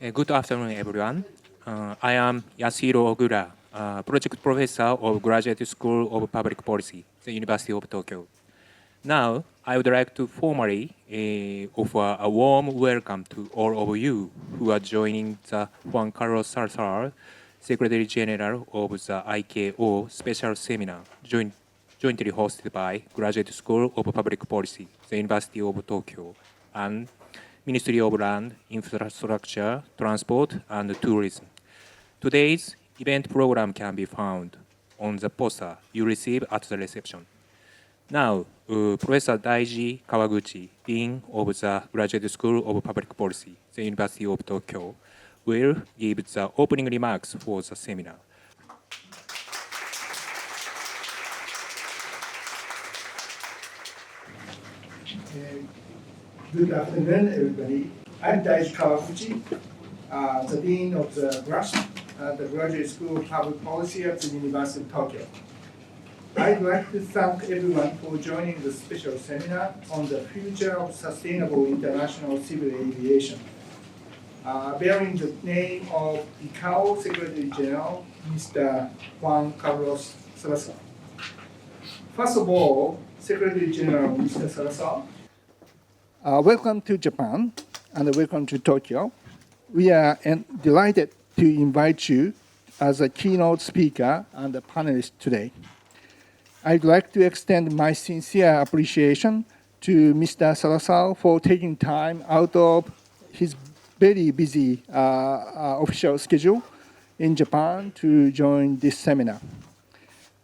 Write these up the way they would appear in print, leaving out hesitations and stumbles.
Good afternoon, everyone. I am Yasuhiro Ogura, Project Professor of Graduate School of Public Policy, the University of Tokyo. Now, I would like to formally offer a warm welcome to all of you who are joining the Juan Carlos Salazar, Secretary General of the ICAO Special Seminar, jointly hosted by Graduate School of Public Policy, the University of Tokyo, and Ministry of Land, Infrastructure, Transport, and Tourism. Today's event program can be found on the poster you receive at the reception. Now, Professor Daiji Kawaguchi, Dean of the Graduate School of Public Policy, the University of Tokyo, will give the opening remarks for the seminar. Good afternoon, everybody. I'm Daiji Kawaguchi, the Dean of the GRASP, the Graduate School of Public Policy at the University of Tokyo. I'd like to thank everyone for joining the special seminar on the future of sustainable international civil aviation, bearing the name of ICAO Secretary General, Mr. Juan Carlos Salazar. First of all, Secretary General Mr. Salazar, welcome to Japan and welcome to Tokyo. We are delighted to invite you as a keynote speaker and a panelist today. I'd like to extend my sincere appreciation to Mr. Salazar for taking time out of his very busy official schedule in Japan to join this seminar.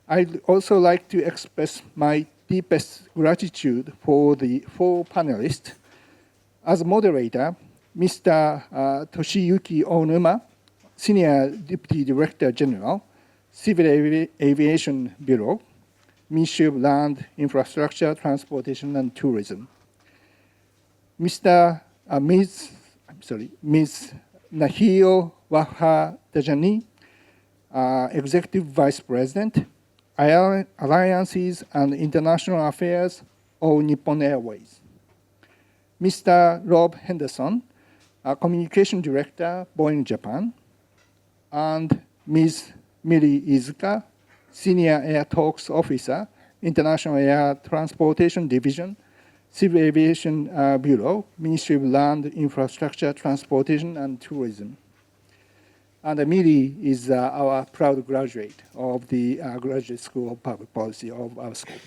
I'd also like to express my deepest gratitude for the four panelists. As moderator, Mr. Toshiyuki Onuma, Senior Deputy Director General, Civil Aviation Bureau, Ministry of Land, Infrastructure, Transportation, and Tourism. Ms. Nahio Wahadajani, Executive Vice President, Alliances and International Affairs of Nippon Airways. Mr. Rob Henderson, Communication Director, Boeing Japan, and Ms. Miri Izuka, Senior Air Talks Officer, International Air Transportation Division, Civil Aviation Bureau, Ministry of Land, Infrastructure, Transportation, and Tourism. And Miri is our proud graduate of the Graduate School of Public Policy of our school.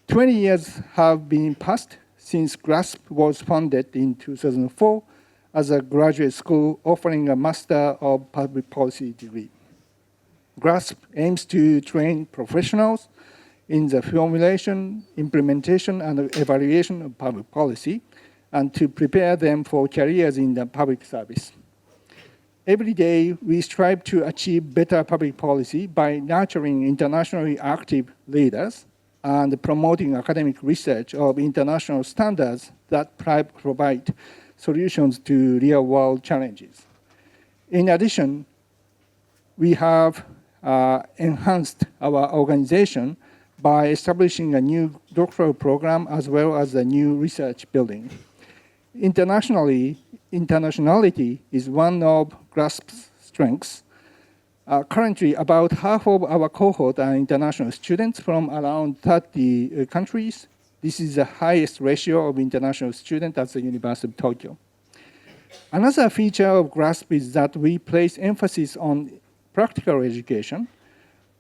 20 years have been passed since GRASP was founded in 2004 as a graduate school offering a Master of Public Policy degree. GRASP aims to train professionals in the formulation, implementation, and evaluation of public policy, and to prepare them for careers in the public service. Every day, we strive to achieve better public policy by nurturing internationally active leaders and promoting academic research of international standards that provide solutions to real-world challenges. In addition, we have enhanced our organization by establishing a new doctoral program as well as a new research building. Internationality is one of GRASP's strengths. Currently, about half of our cohort are international students from around 30 countries. This is the highest ratio of international students at the University of Tokyo. Another feature of GRASP is that we place emphasis on practical education.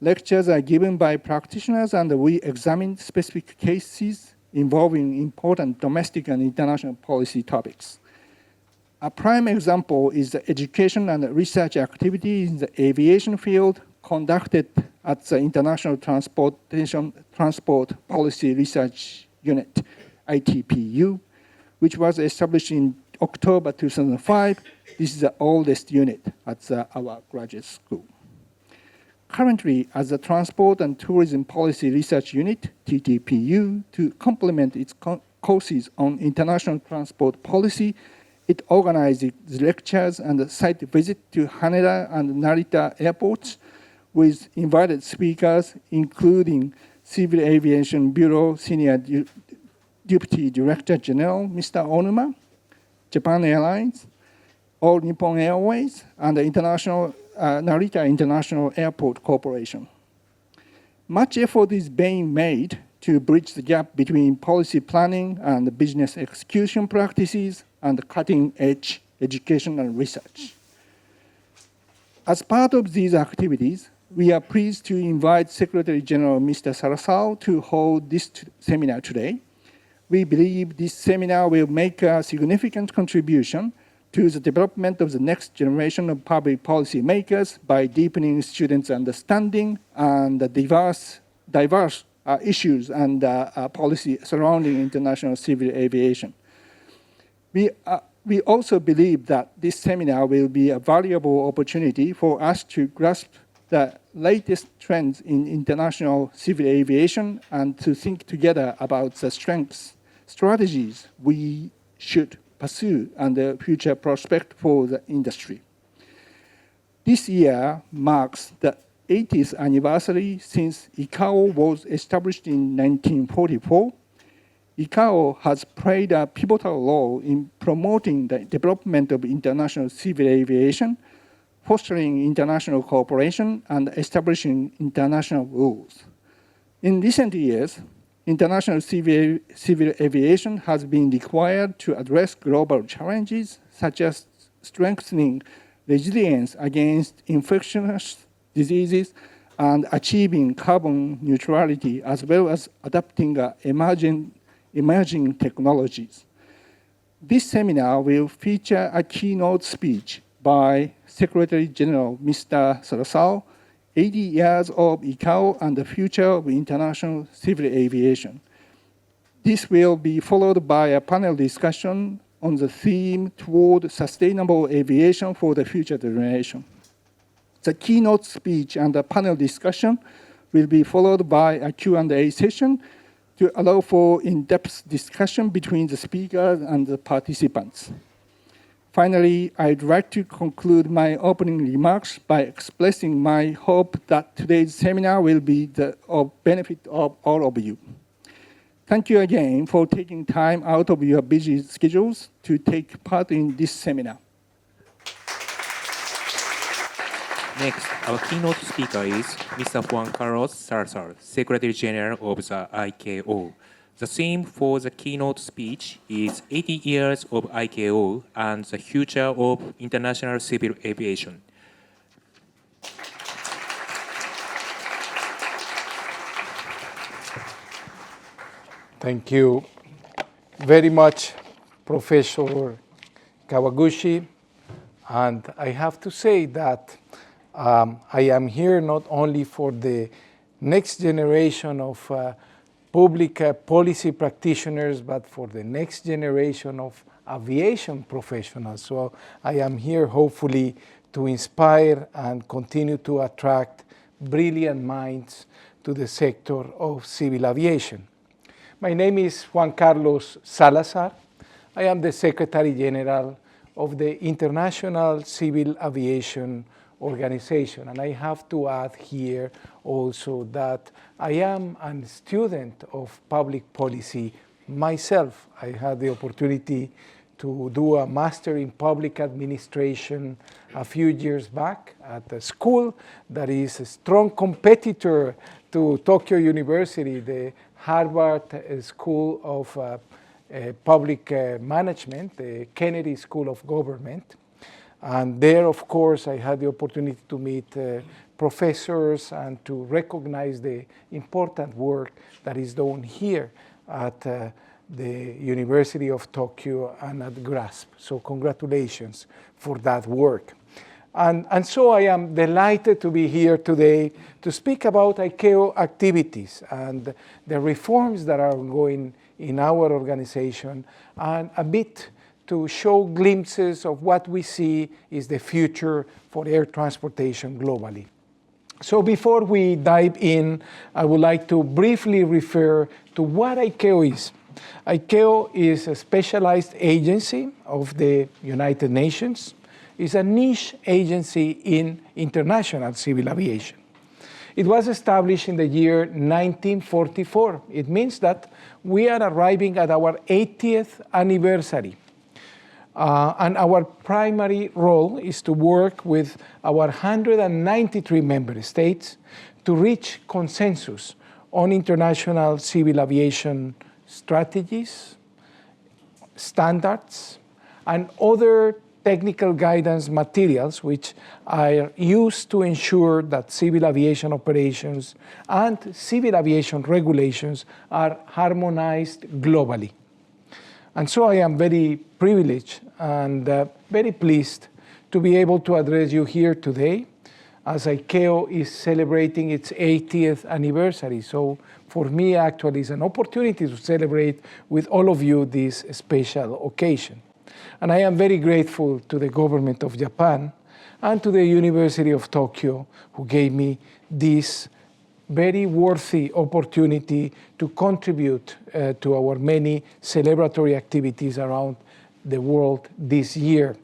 Lectures are given by practitioners and we examine specific cases involving important domestic and international policy topics. A prime example is the education and research activity in the aviation field conducted at the International Transport Policy Research Unit, ITPU, which was established in October 2005. This is the oldest unit at our graduate school. Currently, as the Transport and Tourism Policy Research Unit, TTPU, to complement its courses on international transport policy, it organizes lectures and site visits to Haneda and Narita airports with invited speakers, including Civil Aviation Bureau Senior Deputy Director General, Mr. Onuma, Japan Airlines, All Nippon Airways, and the Narita International Airport Corporation. Much effort is being made to bridge the gap between policy planning and business execution practices and cutting-edge education and research. As part of these activities, we are pleased to invite Secretary General Mr. Salazar to hold this seminar today. We believe this seminar will make a significant contribution to the development of the next generation of public policy makers by deepening students' understanding and the diverse issues and policy surrounding international civil aviation. We also believe that this seminar will be a valuable opportunity for us to grasp the latest trends in international civil aviation and to think together about the strengths, strategies we should pursue and the future prospect for the industry. This year marks the 80th anniversary since ICAO was established in 1944. ICAO has played a pivotal role in promoting the development of international civil aviation, fostering international cooperation, and establishing international rules. In recent years, international civil aviation has been required to address global challenges such as strengthening resilience against infectious diseases and achieving carbon neutrality, as well as adapting emerging technologies. This seminar will feature a keynote speech by Secretary General Mr. Salazar, 80 years of ICAO and the future of international civil aviation. This will be followed by a panel discussion on the theme toward sustainable aviation for the future generation. The keynote speech and the panel discussion will be followed by a Q&A session to allow for in-depth discussion between the speakers and the participants. Finally, I'd like to conclude my opening remarks by expressing my hope that today's seminar will be of benefit of all of you. Thank you again for taking time out of your busy schedules to take part in this seminar. Next, our keynote speaker is Mr. Juan Carlos Salazar, Secretary General of the ICAO. The theme for the keynote speech is 80 years of ICAO and the future of international civil aviation. Thank you very much, Professor Kawaguchi. And I have to say that I am here not only for the next generation of public policy practitioners, but for the next generation of aviation professionals. So I am here hopefully to inspire and continue to attract brilliant minds to the sector of civil aviation. My name is Juan Carlos Salazar. I am the Secretary General of the International Civil Aviation Organization. And I have to add here also that I am a student of public policy myself. I had the opportunity to do a master in public administration a few years back at a school that is a strong competitor to Tokyo University, the Harvard School of Public Management, the Kennedy School of Government. And there, of course, I had the opportunity to meet professors and to recognize the important work that is done here at the University of Tokyo and at GRASP. So congratulations for that work. And so I am delighted to be here today to speak about ICAO activities and the reforms that are ongoing in our organization, and a bit to show glimpses of what we see is the future for air transportation globally. So before we dive in, I would like to briefly refer to what ICAO is. ICAO is a specialized agency of the United Nations. It's a niche agency in international civil aviation. It was established in the year 1944. It means that we are arriving at our 80th anniversary. And our primary role is to work with our 193 member states to reach consensus on international civil aviation strategies, standards, and other technical guidance materials which are used to ensure that civil aviation operations and civil aviation regulations are harmonized globally. And so I am very privileged and very pleased to be able to address you here today as ICAO is celebrating its 80th anniversary. So for me, actually, it's an opportunity to celebrate with all of you this special occasion. And I am very grateful to the government of Japan and to the University of Tokyo who gave me this very worthy opportunity to contribute to our many celebratory activities around the world this year,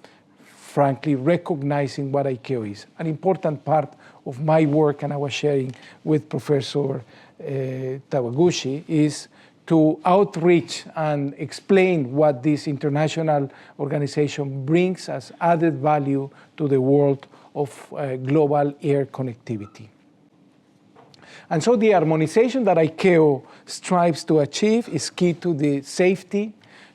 frankly recognizing what ICAO is. An important part of my work and our sharing with Professor Tawaguchi is to outreach and explain what this international organization brings as added value to the world of global air connectivity. And so the harmonization that ICAO strives to achieve is key to the safety,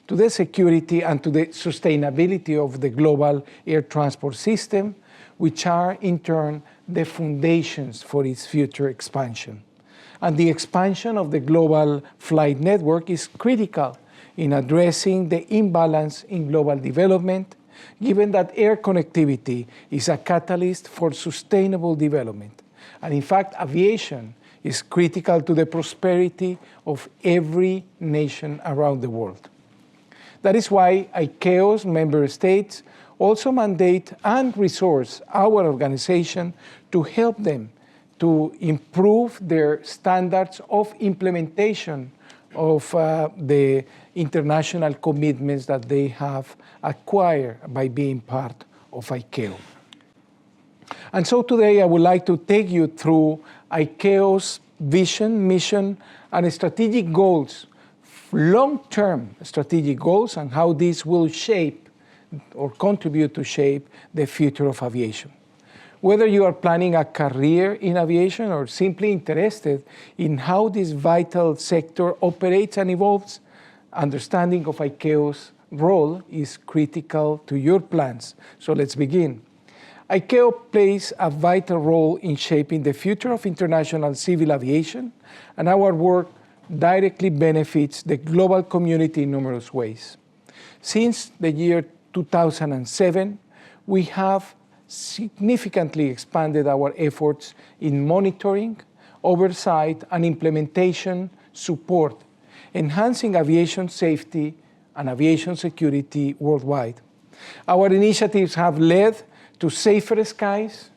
to the security, and to the sustainability of the global air transport system, which are in turn the foundations for its future expansion. And the expansion of the global flight network is critical in addressing the imbalance in global development, given that air connectivity is a catalyst for sustainable development. And in fact, aviation is critical to the prosperity of every nation around the world. That is why ICAO's member states also mandate and resource our organization to help them to improve their standards of implementation of the international commitments that they have acquired by being part of ICAO. And so today I would like to take you through ICAO's vision, mission, and strategic goals, long-term strategic goals, and how these will shape or contribute to shape the future of aviation. Whether you are planning a career in aviation or simply interested in how this vital sector operates and evolves, understanding of ICAO's role is critical to your plans. So let's begin. ICAO plays a vital role in shaping the future of international civil aviation, and our work directly benefits the global community in numerous ways. Since the year 2007, we have significantly expanded our efforts in monitoring, oversight, and implementation support, enhancing aviation safety and aviation security worldwide. Our initiatives have led to safer skies,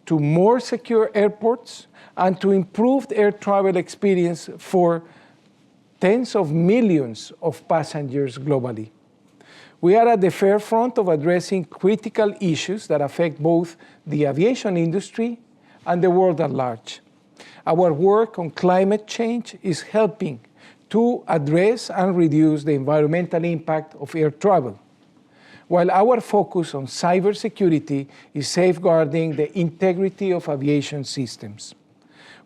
to more secure airports, and to improved air travel experience for tens of millions of passengers globally. We are at the forefront of addressing critical issues that affect both the aviation industry and the world at large. Our work on climate change is helping to address and reduce the environmental impact of air travel, while our focus on cybersecurity is safeguarding the integrity of aviation systems.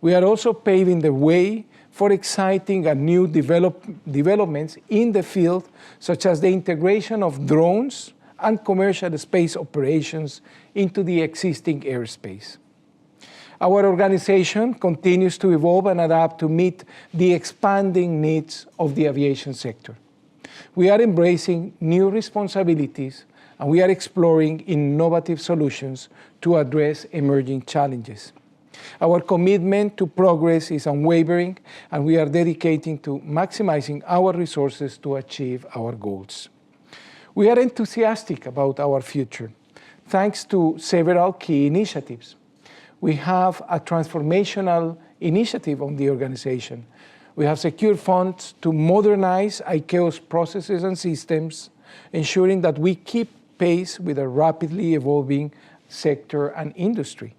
We are also paving the way for exciting and new developments in the field, such as the integration of drones and commercial space operations into the existing airspace. Our organization continues to evolve and adapt to meet the expanding needs of the aviation sector. We are embracing new responsibilities, and we are exploring innovative solutions to address emerging challenges. Our commitment to progress is unwavering, and we are dedicating to maximizing our resources to achieve our goals. We are enthusiastic about our future, thanks to several key initiatives. We have a transformational initiative on the organization. We have secured funds to modernize ICAO's processes and systems, ensuring that we keep pace with a rapidly evolving sector and industry.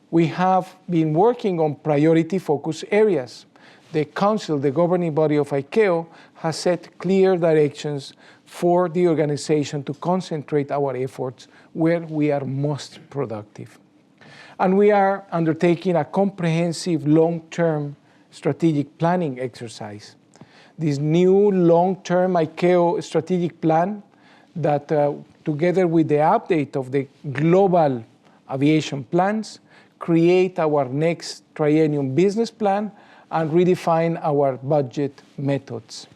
We have been working on priority focus areas the Council, the governing body of ICAO, has set clear directions for the organization to concentrate our efforts where we are most productive. And we are undertaking a comprehensive long-term strategic planning exercise. This new long-term ICAO strategic plan that, together with the update of the global aviation plans, create our next triennium business plan and redefine our budget methods.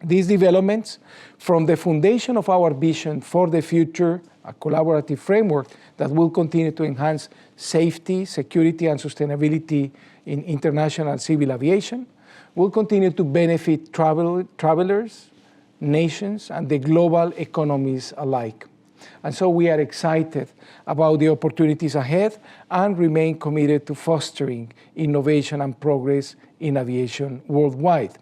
These developments, from the foundation of our vision for the future, a collaborative framework that will continue to enhance safety, security, and sustainability in international civil aviation, will continue to benefit travelers, nations, and the global economies alike. And so we are excited about the opportunities ahead and remain committed to fostering innovation and progress in aviation worldwide.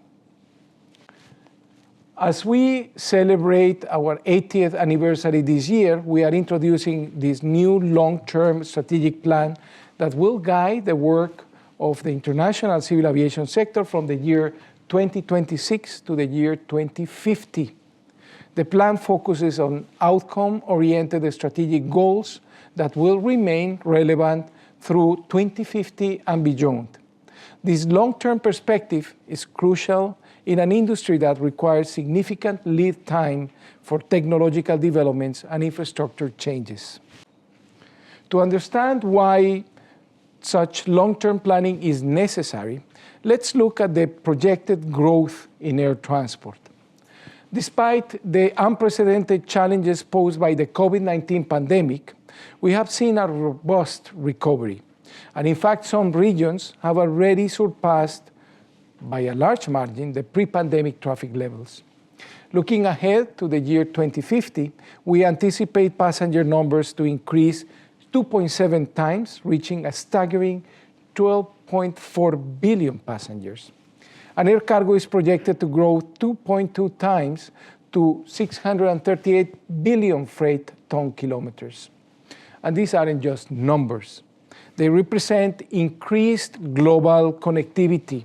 As we celebrate our 80th anniversary this year, we are introducing this new long-term strategic plan that will guide the work of the international civil aviation sector from the year 2026 to the year 2050. The plan focuses on outcome-oriented strategic goals that will remain relevant through 2050 and beyond. This long-term perspective is crucial in an industry that requires significant lead time for technological developments and infrastructure changes. To understand why such long-term planning is necessary, let's look at the projected growth in air transport. Despite the unprecedented challenges posed by the COVID-19 pandemic, we have seen a robust recovery. And in fact, some regions have already surpassed, by a large margin, the pre-pandemic traffic levels. Looking ahead to the year 2050, we anticipate passenger numbers to increase 2.7 times, reaching a staggering 12.4 billion passengers. And air cargo is projected to grow 2.2 times to 638 billion freight ton kilometers. And these aren't just numbers. They represent increased global connectivity,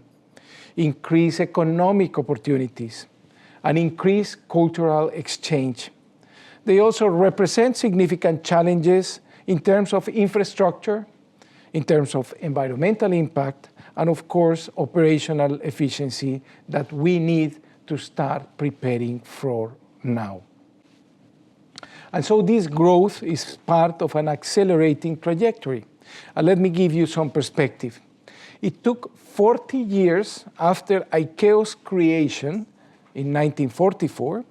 increased economic opportunities, and increased cultural exchange. They also represent significant challenges in terms of infrastructure, in terms of environmental impact, and of course, operational efficiency that we need to start preparing for now. And so this growth is part of an accelerating trajectory. And let me give you some perspective. It took 40 years after ICAO's creation in 1944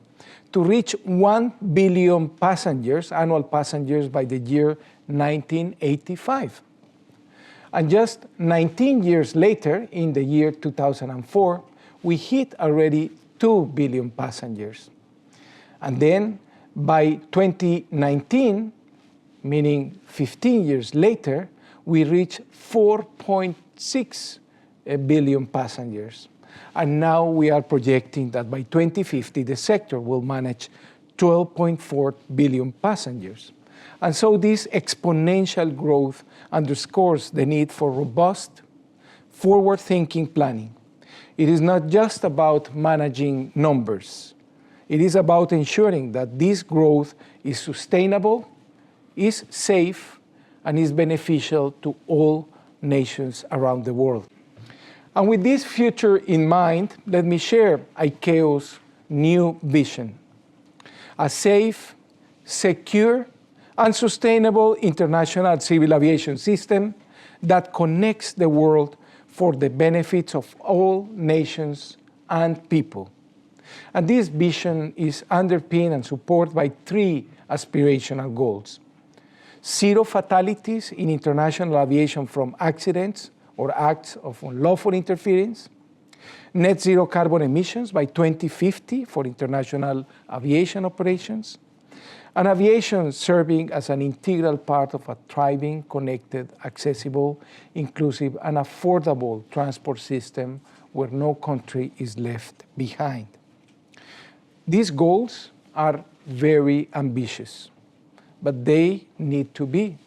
to reach 1 billion passengers, annual passengers, by the year 1985. And just 19 years later, in the year 2004, we hit already 2 billion passengers. And then by 2019, meaning 15 years later, we reached 4.6 billion passengers. And now we are projecting that by 2050, the sector will manage 12.4 billion passengers. And so this exponential growth underscores the need for robust, forward-thinking planning. It is not just about managing numbers. It is about ensuring that this growth is sustainable, is safe, and is beneficial to all nations around the world. And with this future in mind, let me share ICAO's new vision: a safe, secure, and sustainable international civil aviation system that connects the world for the benefits of all nations and people. And this vision is underpinned and supported by 3 aspirational goals: zero fatalities in international aviation from accidents or acts of unlawful interference, net zero carbon emissions by 2050 for international aviation operations, and aviation serving as an integral part of a thriving, connected, accessible, inclusive, and affordable transport system where no country is left behind. These goals are very ambitious, but they need to be.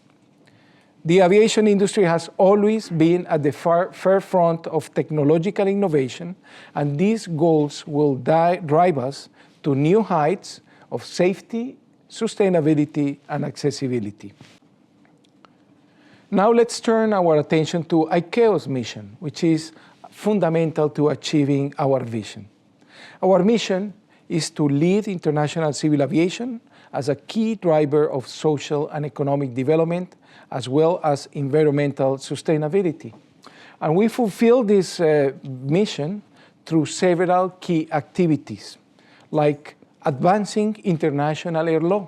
The aviation industry has always been at the forefront of technological innovation, and these goals will drive us to new heights of safety, sustainability, and accessibility. Now let's turn our attention to ICAO's mission, which is fundamental to achieving our vision. Our mission is to lead international civil aviation as a key driver of social and economic development, as well as environmental sustainability. And we fulfill this mission through several key activities, like advancing international air law,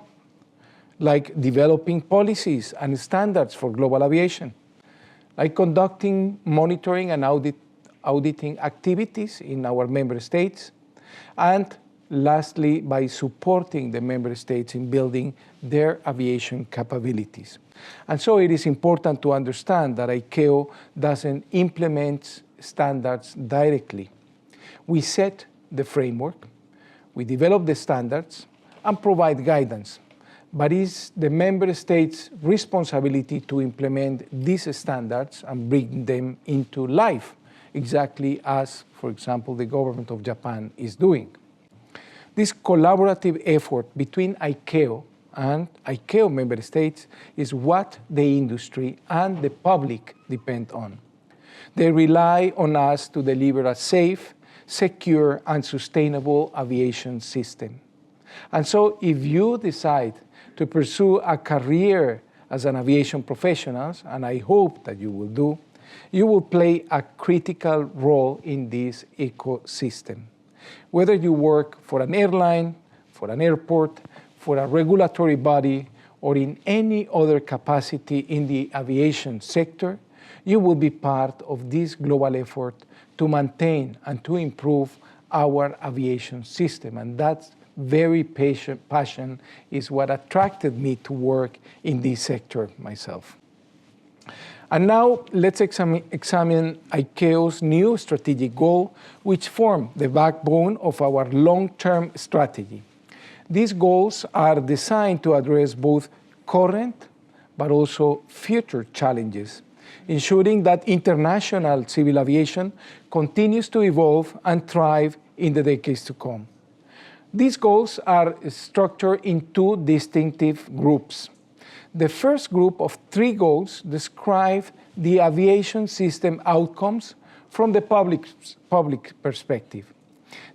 like developing policies and standards for global aviation, like conducting monitoring and auditing activities in our member states, and lastly, by supporting the member states in building their aviation capabilities. And so it is important to understand that ICAO doesn't implement standards directly. We set the framework, we develop the standards, and provide guidance. But it's the member states' responsibility to implement these standards and bring them into life, exactly as, for example, the government of Japan is doing. This collaborative effort between ICAO and ICAO member states is what the industry and the public depend on. They rely on us to deliver a safe, secure, and sustainable aviation system. And so if you decide to pursue a career as an aviation professional, and I hope that you will do, you will play a critical role in this ecosystem. Whether you work for an airline, for an airport, for a regulatory body, or in any other capacity in the aviation sector, you will be part of this global effort to maintain and to improve our aviation system. And that very passion is what attracted me to work in this sector myself. And now let's examine ICAO's new strategic goal, which form the backbone of our long-term strategy. These goals are designed to address both current but also future challenges, ensuring that international civil aviation continues to evolve and thrive in the decades to come. These goals are structured in two distinctive groups. The first group of three goals describe the aviation system outcomes from the public perspective.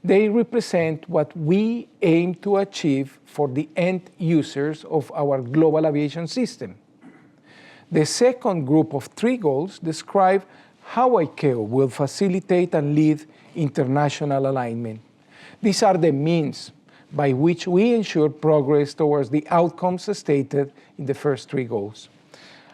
They represent what we aim to achieve for the end users of our global aviation system. The second group of three goals describe how ICAO will facilitate and lead international alignment. These are the means by which we ensure progress towards the outcomes stated in the first three goals.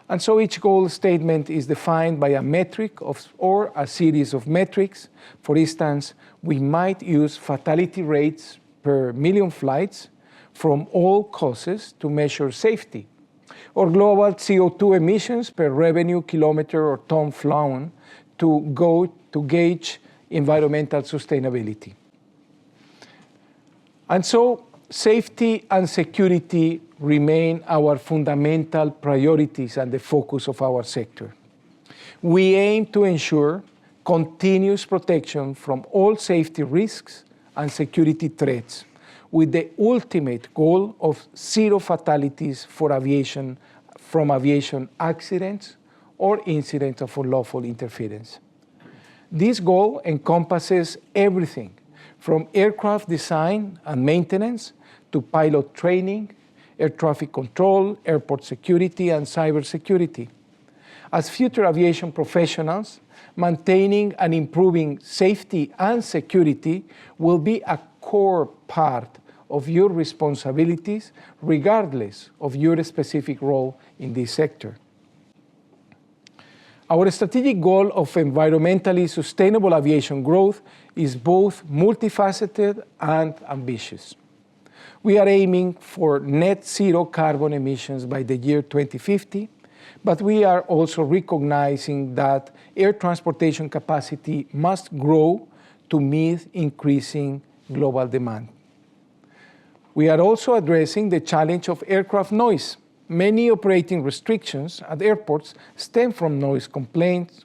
And so each goal statement is defined by a metric or a series of metrics. For instance, we might use fatality rates per million flights from all causes to measure safety, or global CO2 emissions per revenue kilometer or ton flown to gauge environmental sustainability. And so safety and security remain our fundamental priorities and the focus of our sector. We aim to ensure continuous protection from all safety risks and security threats, with the ultimate goal of zero fatalities from aviation accidents or incidents of unlawful interference. This goal encompasses everything from aircraft design and maintenance to pilot training, air traffic control, airport security, and cybersecurity. As future aviation professionals, maintaining and improving safety and security will be a core part of your responsibilities, regardless of your specific role in this sector. Our strategic goal of environmentally sustainable aviation growth is both multifaceted and ambitious. We are aiming for net zero carbon emissions by the year 2050, but we are also recognizing that air transportation capacity must grow to meet increasing global demand. We are also addressing the challenge of aircraft noise many operating restrictions at airports stem from noise complaints,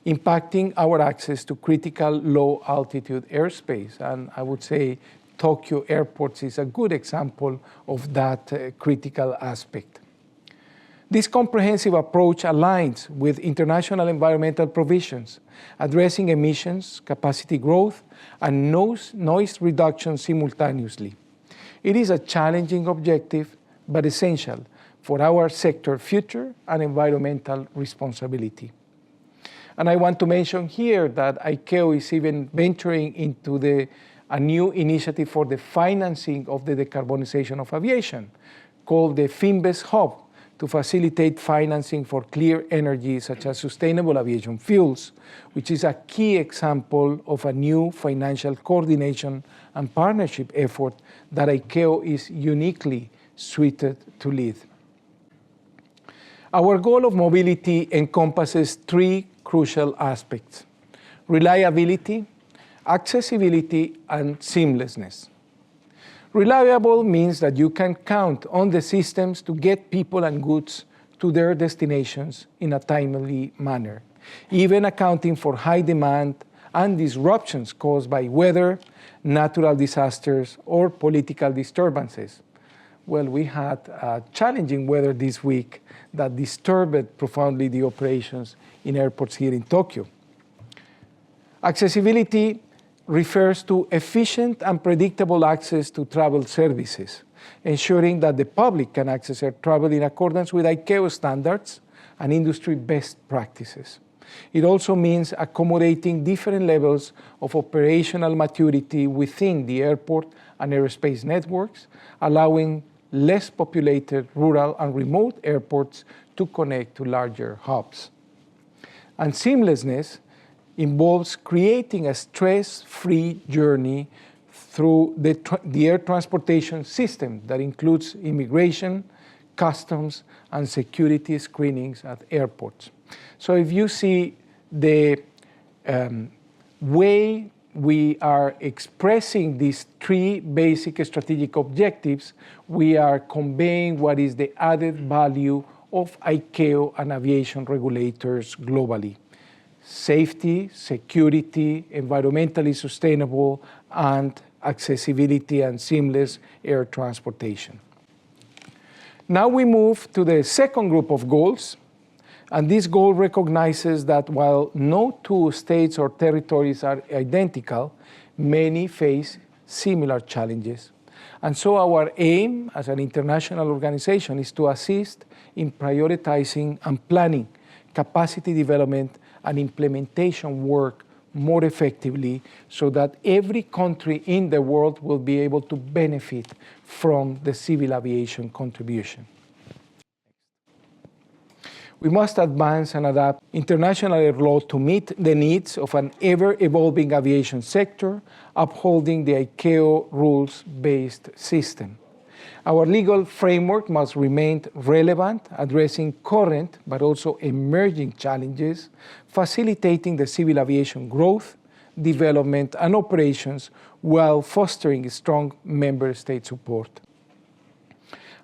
impacting our access to critical low-altitude airspace. And I would say Tokyo Airport is a good example of that critical aspect. This comprehensive approach aligns with international environmental provisions, addressing emissions, capacity growth, and noise reduction simultaneously. It is a challenging objective, but essential for our sector future and environmental responsibility. And I want to mention here that ICAO is even venturing into a new initiative for the financing of the decarbonization of aviation, called the FinVest Hub, to facilitate financing for clear energy such as sustainable aviation fuels, which is a key example of a new financial coordination and partnership effort that ICAO is uniquely suited to lead. Our goal of mobility encompasses three crucial aspects: reliability, accessibility, and seamlessness. Reliable means that you can count on the systems to get people and goods to their destinations in a timely manner, even accounting for high demand and disruptions caused by weather, natural disasters, or political disturbances. Well, we had challenging weather this week that disturbed profoundly the operations in airports here in Tokyo. Accessibility refers to efficient and predictable access to travel services, ensuring that the public can access air travel in accordance with ICAO standards and industry best practices. It also means accommodating different levels of operational maturity within the airport and aerospace networks, allowing less populated rural and remote airports to connect to larger hubs. And seamlessness involves creating a stress-free journey through the air transportation system that includes immigration, customs, and security screenings at airports. So if you see the way we are expressing these three basic strategic objectives, we are conveying what is the added value of ICAO and aviation regulators globally: safety, security, environmentally sustainable, and accessibility and seamless air transportation. Now we move to the second group of goals, and this goal recognizes that while no two states or territories are identical, many face similar challenges. And so our aim as an international organization is to assist in prioritizing and planning capacity development and implementation work more effectively so that every country in the world will be able to benefit from the civil aviation contribution. We must advance and adapt international air law to meet the needs of an ever-evolving aviation sector, upholding the ICAO rules-based system. Our legal framework must remain relevant, addressing current but also emerging challenges, facilitating the civil aviation growth, development, and operations while fostering strong member state support.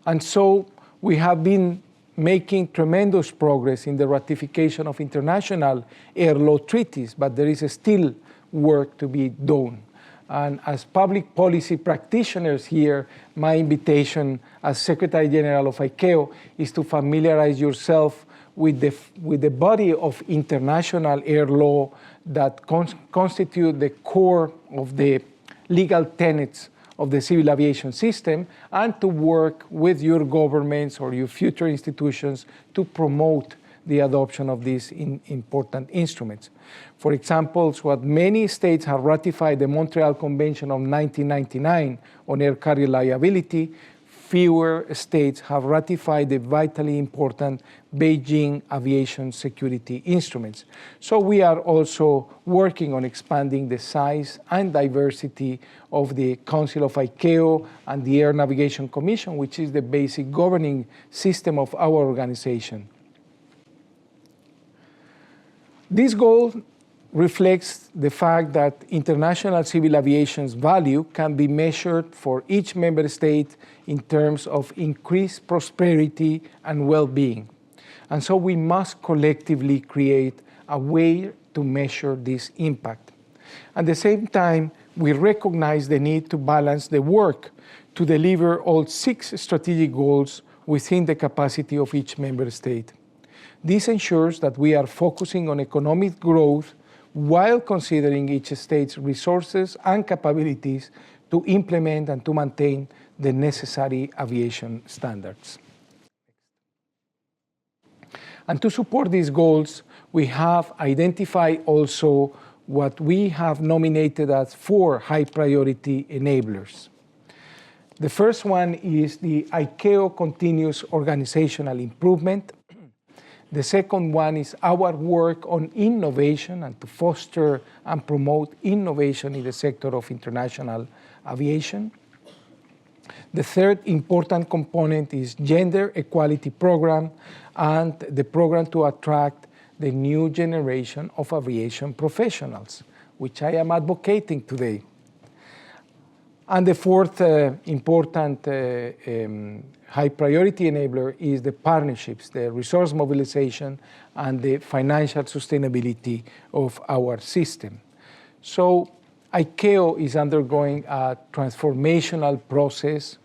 And so we have been making tremendous progress in the ratification of international air law treaties, but there is still work to be done. And as public policy practitioners here, my invitation as Secretary General of ICAO is to familiarize yourself with the body of international air law that constitute the core of the legal tenets of the civil aviation system, and to work with your governments or your future institutions to promote the adoption of these important instruments. For example, what many states have ratified the Montreal Convention of 1999 on air carrier liability, fewer states have ratified the vitally important Beijing Aviation Security Instruments. So we are also working on expanding the size and diversity of the Council of ICAO and the Air Navigation Commission, which is the basic governing system of our organization. This goal reflects the fact that international civil aviation's value can be measured for each member state in terms of increased prosperity and well-being. And so we must collectively create a way to measure this impact. At the same time, we recognize the need to balance the work to deliver all 6 strategic goals within the capacity of each member state. This ensures that we are focusing on economic growth while considering each state's resources and capabilities to implement and to maintain the necessary aviation standards. And to support these goals, we have identified also what we have nominated as 4 high-priority enablers. The first one is the ICAO continuous organizational improvement. The second one is our work on innovation and to foster and promote innovation in the sector of international aviation. The third important component is gender equality program and the program to attract the new generation of aviation professionals, which I am advocating today. And the fourth important high priority enabler is the partnerships, the resource mobilization, and the financial sustainability of our system. So ICAO is undergoing a transformational process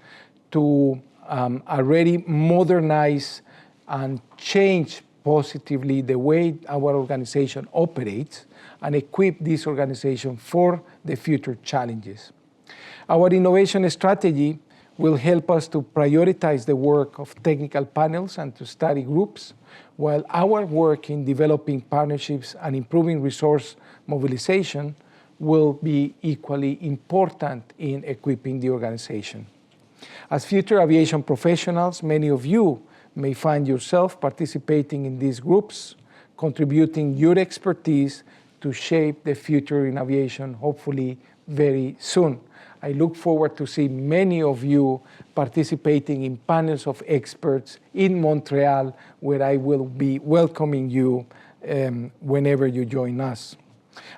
to already modernize and change positively the way our organization operates and equip this organization for the future challenges. Our innovation strategy will help us to prioritize the work of technical panels and to study groups, while our work in developing partnerships and improving resource mobilization will be equally important in equipping the organization. As future aviation professionals, many of you may find yourself participating in these groups, contributing your expertise to shape the future in aviation, hopefully very soon. I look forward to see many of you participating in panels of experts in Montreal, where I will be welcoming you whenever you join us.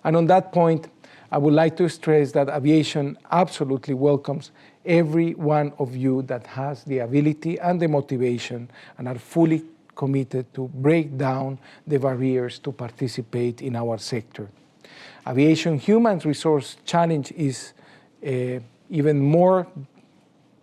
And on that point, I would like to stress that aviation absolutely welcomes every one of you that has the ability and the motivation and are fully committed to break down the barriers to participate in our sector. Aviation human resource challenge is even more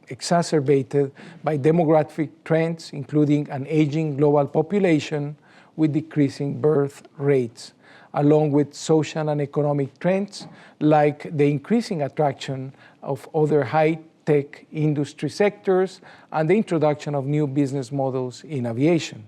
exacerbated by demographic trends, including an aging global population with decreasing birth rates, along with social and economic trends like the increasing attraction of other high-tech industry sectors and the introduction of new business models in aviation.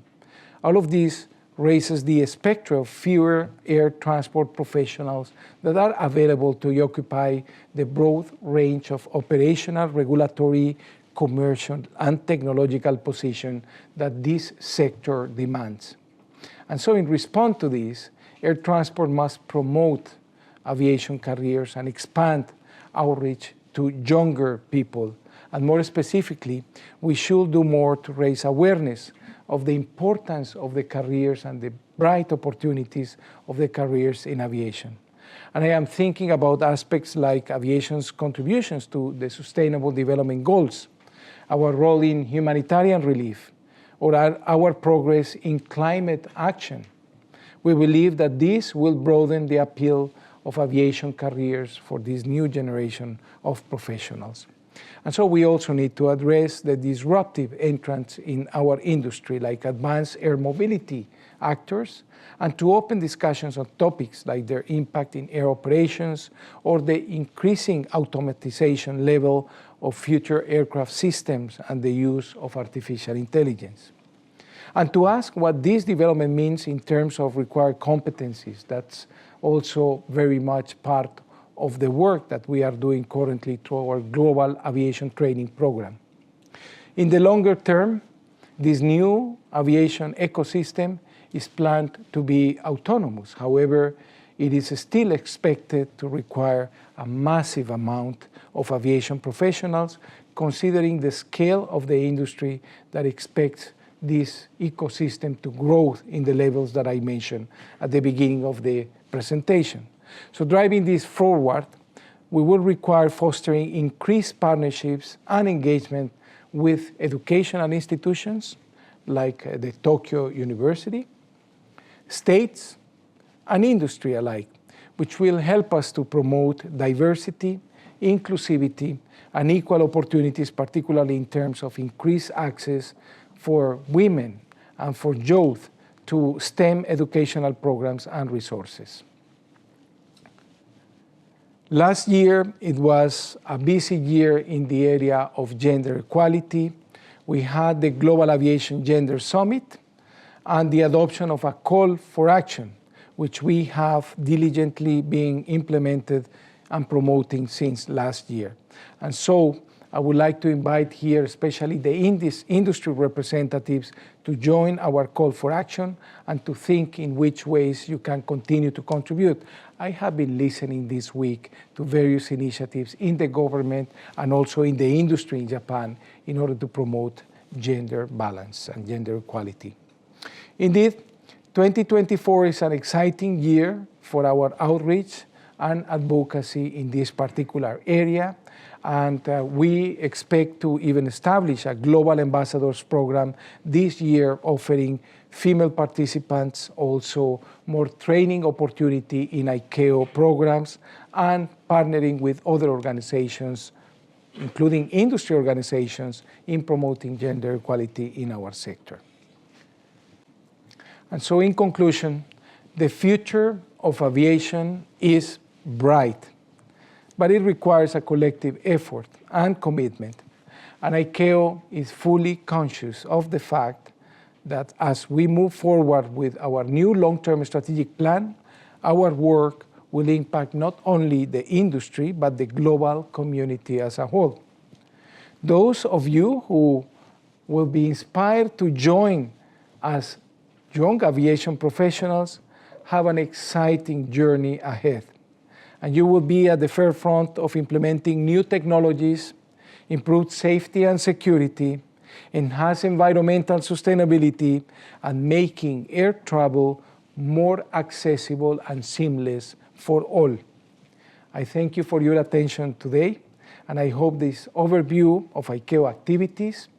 All of these raises the spectrum of fewer air transport professionals that are available to occupy the broad range of operational, regulatory, commercial, and technological position that this sector demands. And so in response to this, air transport must promote aviation careers and expand outreach to younger people. And more specifically, we should do more to raise awareness of the importance of the careers and the bright opportunities of the careers in aviation. And I am thinking about aspects like aviation's contributions to the Sustainable Development Goals, our role in humanitarian relief, or our progress in climate action. We believe that this will broaden the appeal of aviation careers for this new generation of professionals. And so we also need to address the disruptive entrants in our industry, like advanced air mobility actors, and to open discussions on topics like their impact in air operations or the increasing automatization level of future aircraft systems and the use of artificial intelligence. And to ask what this development means in terms of required competencies. That's also very much part of the work that we are doing currently through our global aviation training program. In the longer term, this new aviation ecosystem is planned to be autonomous. However, it is still expected to require a massive amount of aviation professionals, considering the scale of the industry that expects this ecosystem to grow in the levels that I mentioned at the beginning of the presentation. So driving this forward, we will require fostering increased partnerships and engagement with educational institutions like the Tokyo University, states, and industry alike, which will help us to promote diversity, inclusivity, and equal opportunities, particularly in terms of increased access for women and for youth to STEM educational programs and resources. Last year, it was a busy year in the area of gender equality. We had the Global Aviation Gender Summit and the adoption of a call for action, which we have diligently been implemented and promoting since last year. And so I would like to invite here, especially the industry representatives, to join our call for action and to think in which ways you can continue to contribute. I have been listening this week to various initiatives in the government and also in the industry in Japan in order to promote gender balance and gender equality. Indeed, 2024 is an exciting year for our outreach and advocacy in this particular area. And we expect to even establish a Global Ambassadors Program this year, offering female participants also more training opportunity in ICAO programs and partnering with other organizations, including industry organizations, in promoting gender equality in our sector. And so in conclusion, the future of aviation is bright, but it requires a collective effort and commitment. And ICAO is fully conscious of the fact that as we move forward with our new long-term strategic plan, our work will impact not only the industry, but the global community as a whole. Those of you who will be inspired to join as young aviation professionals have an exciting journey ahead. And you will be at the forefront of implementing new technologies, improved safety and security, enhance environmental sustainability, and making air travel more accessible and seamless for all. I thank you for your attention today, and I hope this overview of ICAO activities,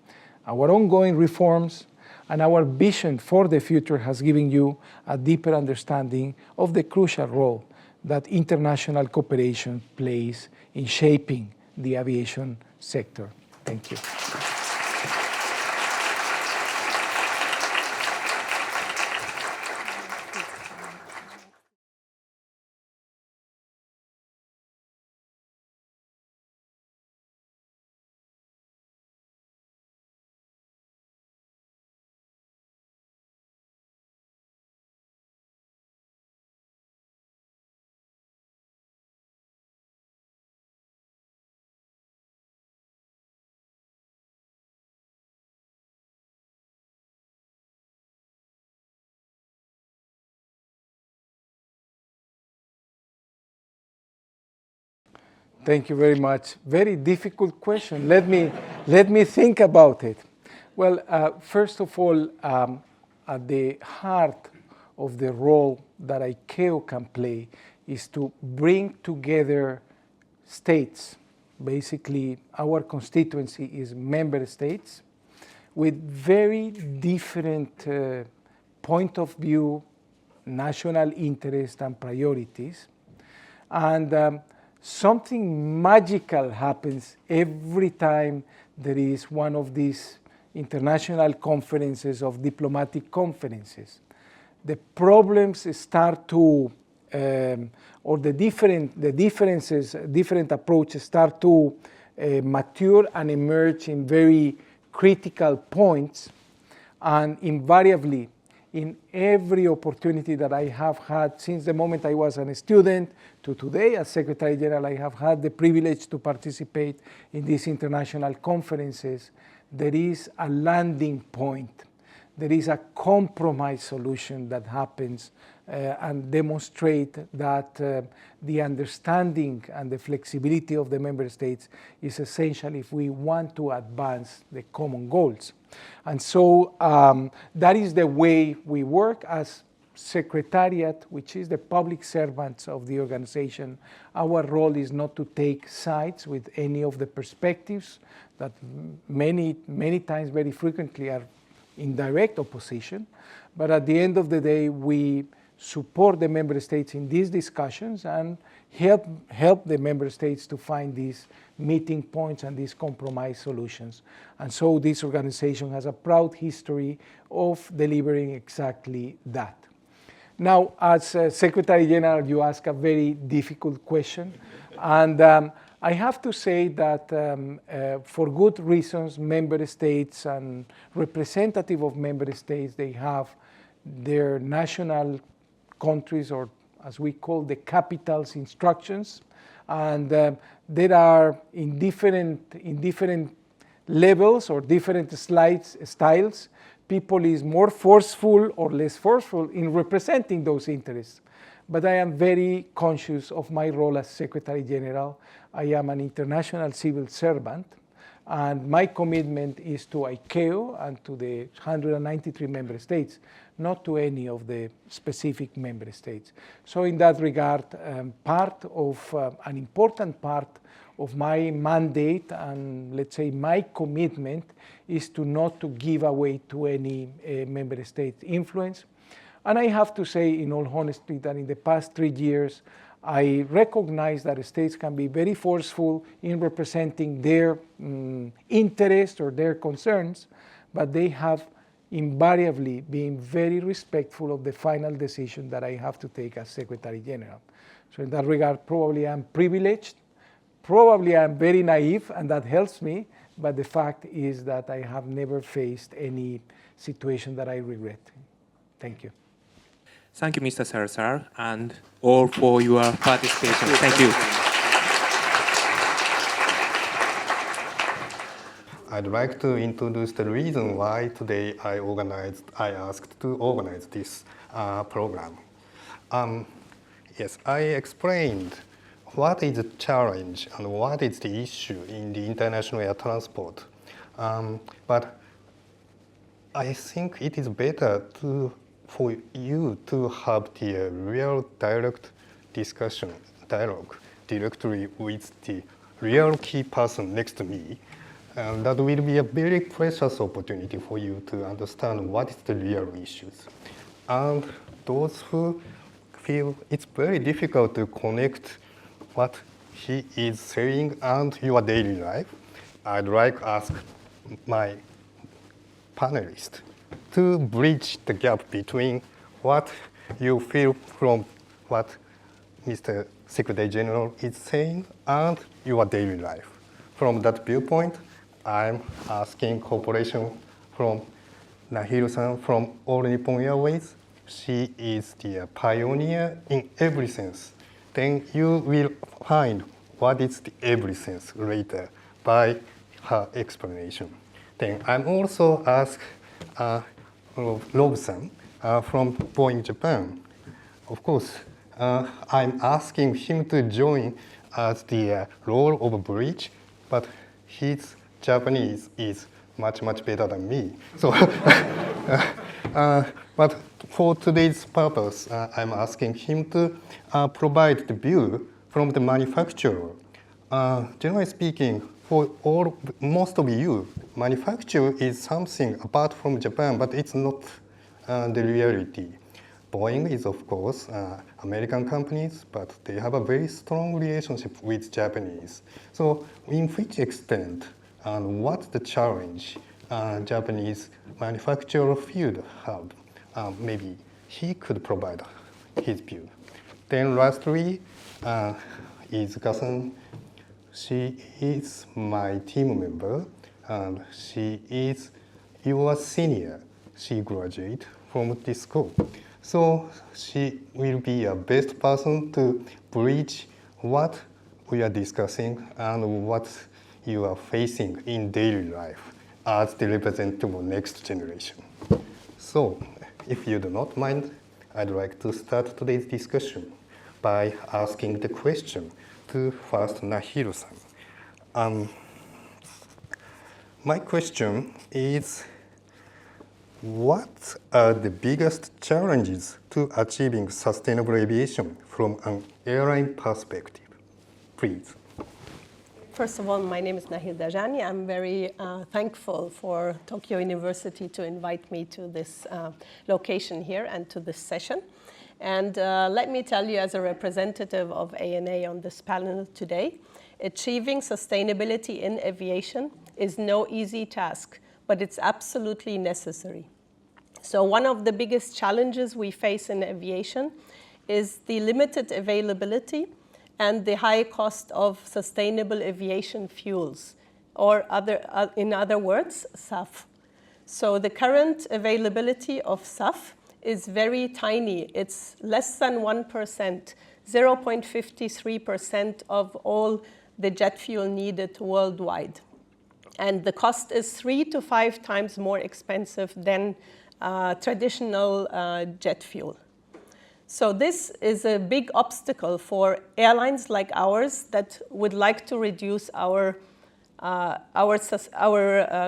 our ongoing reforms, and our vision for the future has given you a deeper understanding of the crucial role that international cooperation plays in shaping the aviation sector. Thank you. Thank you very much. Very difficult question. Let me think about it. Well, first of all, at the heart of the role that ICAO can play is to bring together states. Basically, our constituency is member states with very different point of view, national interest, and priorities. And something magical happens every time there is one of these international conferences of diplomatic conferences. The problems start to, or the different approaches start to mature and emerge in very critical points, and invariably, in every opportunity that I have had since the moment I was a student to today as Secretary General, I have had the privilege to participate in these international conferences. There is a landing point. There is a compromise solution that happens and demonstrate that the understanding and the flexibility of the member states is essential if we want to advance the common goals. And so that is the way we work as secretariat, which is the public servants of the organization, our role is not to take sides with any of the perspectives that many times, very frequently, are in direct opposition. But at the end of the day, we support the member states in these discussions and help the member states to find these meeting points and these compromise solutions. And so this organization has a proud history of delivering exactly that. Now, as Secretary General, you ask a very difficult question. And I have to say that for good reasons, member states and representative of member states, they have their national countries, or as we call the capitals, instructions. And there are in different levels or different styles, people is more forceful or less forceful in representing those interests. But I am very conscious of my role as Secretary General. I am an international civil servant, and my commitment is to ICAO and to the 193 member states, not to any of the specific member states. So in that regard, part of an important part of my mandate and, let's say, my commitment is to not to give away to any member state influence. And I have to say, in all honesty, that in the past 3 years, I recognize that states can be very forceful in representing their interests or their concerns, but they have invariably been very respectful of the final decision that I have to take as Secretary General. So in that regard, probably I'm privileged, probably I'm very naive, and that helps me, but the fact is that I have never faced any situation that I regret. Thank you. Thank you, Mr. Salazar, and all for your participation. Thank you. I'd like to introduce the reason why today I asked to organize this program. Yes, I explained what is the challenge and what is the issue in the international air transport. But I think it is better for you to have the real direct dialogue directly with the real key person next to me. And that will be a very precious opportunity for you to understand what is the real issues. And those who feel it's very difficult to connect what he is saying and your daily life, I'd like to ask my panelists to bridge the gap between what you feel from what Mr. Secretary General is saying and your daily life. From that viewpoint, I'm asking cooperation from Nahiro-san from All Nippon Airways. She is the pioneer in every sense. Then you will find what is the every sense later by her explanation. Then I'm also asked Rob-san from Boeing Japan. Of course, I'm asking him to join as the role of a bridge, but his Japanese is much better than me. So, but for today's purpose, I'm asking him to provide the view from the manufacturer. Generally speaking, for most of you, manufacture is something apart from Japan, but it's not the reality. Boeing is, of course, American companies, but they have a very strong relationship with Japanese. So in which extent and what's the challenge Japanese manufacturer field have? Maybe he could provide his view. Then lastly is Gasan. She is my team member, and she is your senior. She graduated from this school. So she will be a best person to bridge what we are discussing and what you are facing in daily life as the representative of next generation. So if you do not mind, I'd like to start today's discussion by asking the question to first Nahiro-san. My question is, what are the biggest challenges to achieving sustainable aviation from an airline perspective? Please. First of all, my name is Nahil Dajani. I'm very thankful for Tokyo University to invite me to this location here and to this session. And let me tell you, as a representative of ANA on this panel today, achieving sustainability in aviation is no easy task, but it's absolutely necessary. So one of the biggest challenges we face in aviation is the limited availability and the high cost of sustainable aviation fuels, or in other words, SAF. So the current availability of SAF is very tiny. It's less than 1%, 0.53% of all the jet fuel needed worldwide. And the cost is 3 to 5 times more expensive than traditional jet fuel. So this is a big obstacle for airlines like ours that would like to reduce our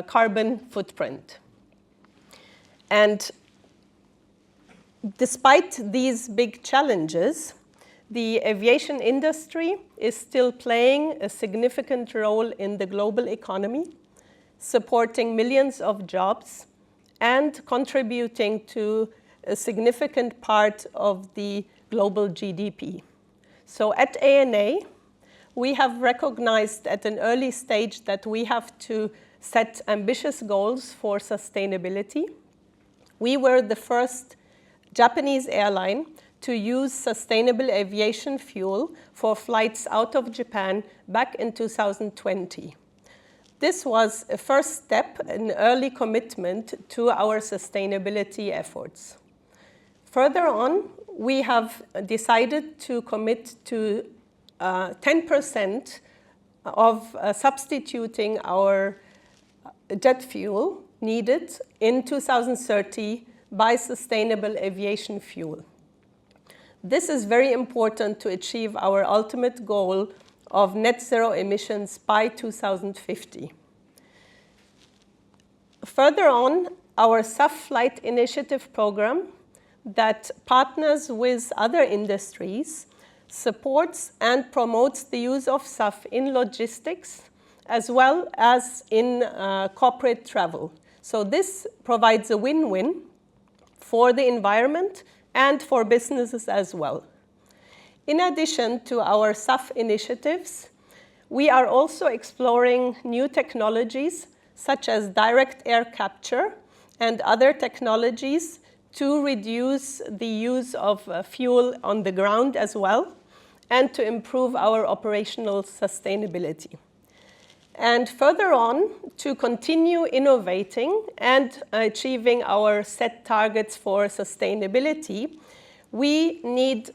carbon footprint. And despite these big challenges, the aviation industry is still playing a significant role in the global economy, supporting millions of jobs and contributing to a significant part of the global GDP. So at ANA, we have recognized at an early stage that we have to set ambitious goals for sustainability. We were the first Japanese airline to use sustainable aviation fuel for flights out of Japan back in 2020. This was a first step, an early commitment to our sustainability efforts. Further on, we have decided to commit to 10% of substituting our jet fuel needed in 2030 by sustainable aviation fuel. This is very important to achieve our ultimate goal of net zero emissions by 2050. Further on, our SAF Flight Initiative program that partners with other industries supports and promotes the use of SAF in logistics as well as in corporate travel. So this provides a win-win for the environment and for businesses as well. In addition to our SAF initiatives, we are also exploring new technologies such as direct air capture and other technologies to reduce the use of fuel on the ground as well, and to improve our operational sustainability. And further on, to continue innovating and achieving our set targets for sustainability, we need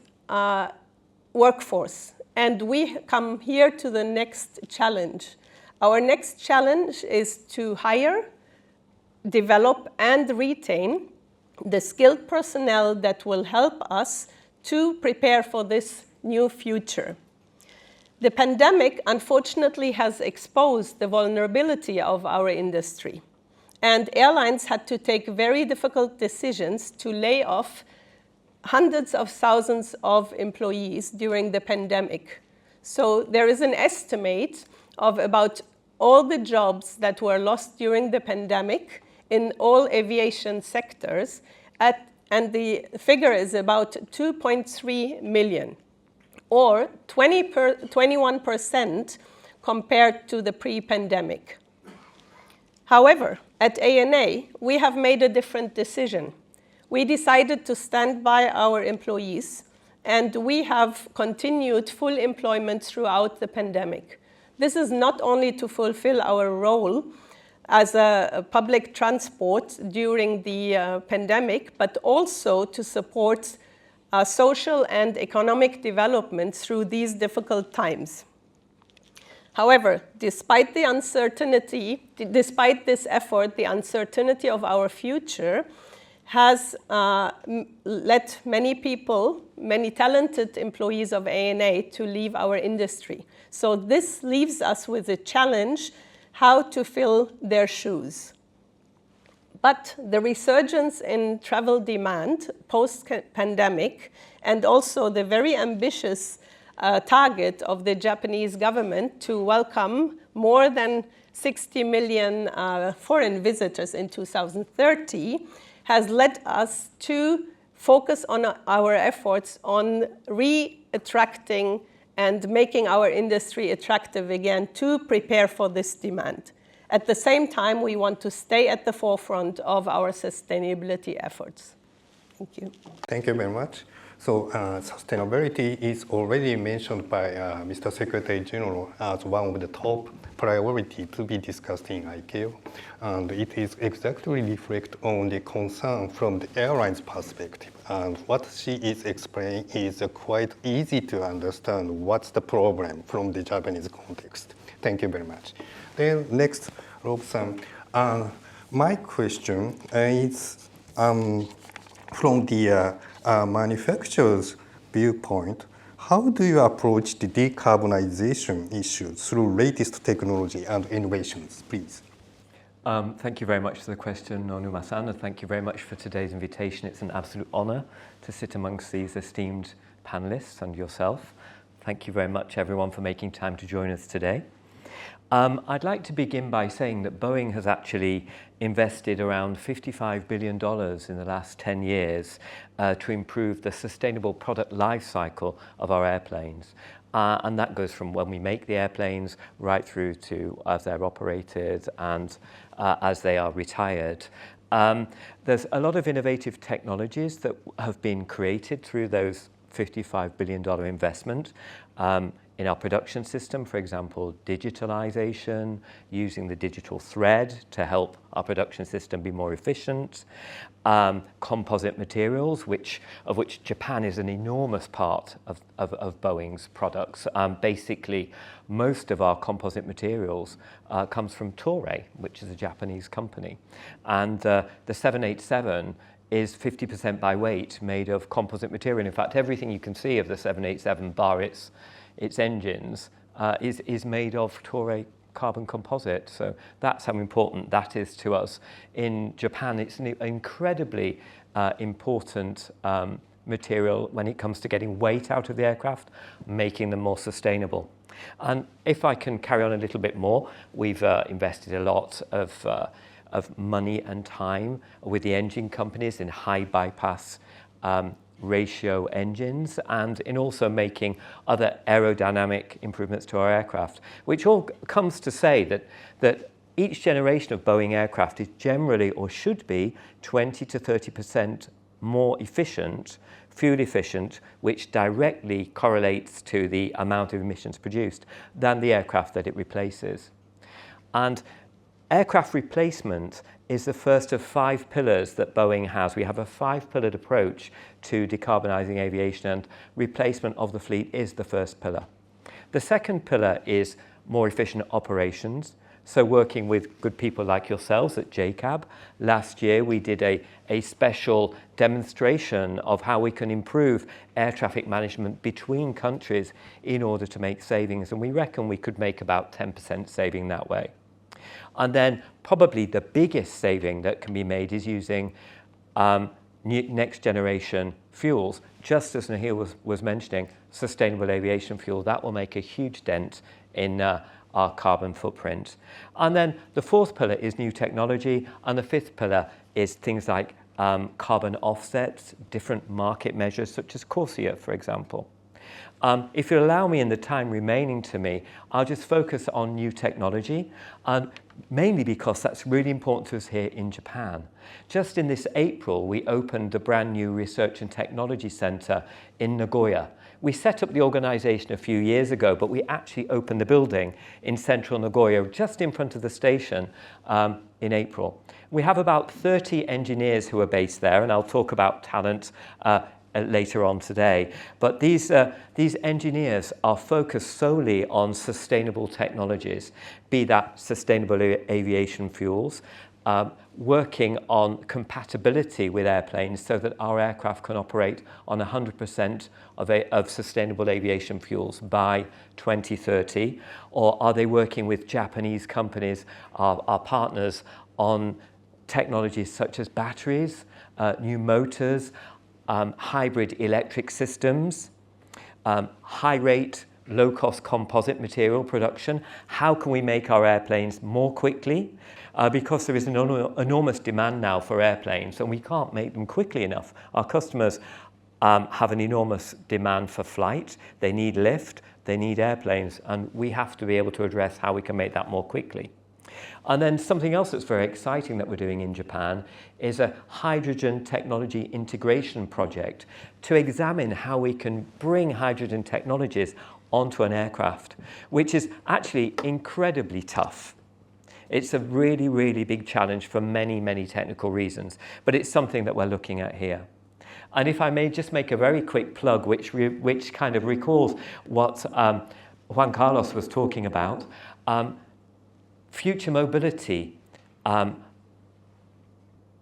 workforce. And we come here to the next challenge. Our next challenge is to hire, develop, and retain the skilled personnel that will help us to prepare for this new future. The pandemic, unfortunately, has exposed the vulnerability of our industry. And airlines had to take very difficult decisions to lay off hundreds of thousands of employees during the pandemic. So there is an estimate of about all the jobs that were lost during the pandemic in all aviation sectors, and the figure is about 2.3 million, or 21% compared to the pre-pandemic. However, at ANA, we have made a different decision. We decided to stand by our employees, and we have continued full employment throughout the pandemic. This is not only to fulfill our role as a public transport during the pandemic, but also to support social and economic development through these difficult times. However, despite the uncertainty, despite this effort, the uncertainty of our future has led many people, many talented employees of ANA to leave our industry. So this leaves us with a challenge how to fill their shoes. But the resurgence in travel demand post-pandemic, and also the very ambitious target of the Japanese government to welcome more than 60 million foreign visitors in 2030, has led us to focus on our efforts on re-attracting and making our industry attractive again to prepare for this demand. At the same time, we want to stay at the forefront of our sustainability efforts. Thank you. Thank you very much. So sustainability is already mentioned by Mr. Secretary General as one of the top priorities to be discussed in ICAO. And it is exactly reflect on the concern from the airline's perspective. And what she is explaining is quite easy to understand what's the problem from the Japanese context. Thank you very much. Then next, Rob-san. My question is from the manufacturer's viewpoint, how do you approach the decarbonization issues through latest technology and innovations, please? Thank you very much for the question, Onuma-san, and thank you very much for today's invitation. It's an absolute honor to sit amongst these esteemed panelists and yourself. Thank you very much, everyone, for making time to join us today. I'd like to begin by saying that Boeing has actually invested around $55 billion in the last 10 years to improve the sustainable product life cycle of our airplanes. And that goes from when we make the airplanes right through to as they're operated and as they are retired. There's a lot of innovative technologies that have been created through those $55 billion investment. In our production system, for example, digitalization, using the digital thread to help our production system be more efficient, composite materials, of which Japan is an enormous part of Boeing's products. Basically, most of our composite materials comes from Toray, which is a Japanese company. And the 787 is 50% by weight made of composite material. In fact, everything you can see of the 787 bar its engines is made of Toray carbon composite. So that's how important that is to us. In Japan, it's an incredibly important material when it comes to getting weight out of the aircraft, making them more sustainable. And if I can carry on a little bit more, we've invested a lot of money and time with the engine companies in high bypass ratio engines and in also making other aerodynamic improvements to our aircraft, which all comes to say that each generation of Boeing aircraft is generally or should be 20 to 30% more efficient, fuel efficient, which directly correlates to the amount of emissions produced than the aircraft that it replaces. And aircraft replacement is the first of 5 pillars that Boeing has. We have a 5-pillared approach to decarbonizing aviation, and replacement of the fleet is the first pillar. The second pillar is more efficient operations. So working with good people like yourselves at JCAB, last year we did a special demonstration of how we can improve air traffic management between countries in order to make savings. And we reckon we could make about 10% saving that way. And then probably the biggest saving that can be made is using next generation fuels. Just as Nahil was mentioning, sustainable aviation fuel, that will make a huge dent in our carbon footprint. And then the fourth pillar is new technology, and the fifth pillar is things like carbon offsets, different market measures such as CORSIA, for example. If you allow me in the time remaining to me, I'll just focus on new technology, and mainly because that's really important to us here in Japan. Just in this April, we opened the brand new Research and Technology Center in Nagoya. We set up the organization a few years ago, but we actually opened the building in central Nagoya, just in front of the station in April. We have about 30 engineers who are based there, and I'll talk about talent later on today. But these engineers are focused solely on sustainable technologies, be that sustainable aviation fuels, working on compatibility with airplanes so that our aircraft can operate on 100% of sustainable aviation fuels by 2030? Or are they working with Japanese companies, our partners, on technologies such as batteries, new motors, hybrid electric systems, high-rate, low-cost composite material production. How can we make our airplanes more quickly? Because there is an enormous demand now for airplanes, and we can't make them quickly enough. Our customers have an enormous demand for flight. They need lift, they need airplanes, and we have to be able to address how we can make that more quickly. And then something else that's very exciting that we're doing in Japan is a hydrogen technology integration project to examine how we can bring hydrogen technologies onto an aircraft, which is actually incredibly tough. It's a really, really big challenge for many, many technical reasons, but it's something that we're looking at here. And if I may just make a very quick plug, which kind of recalls what Juan Carlos was talking about, future mobility,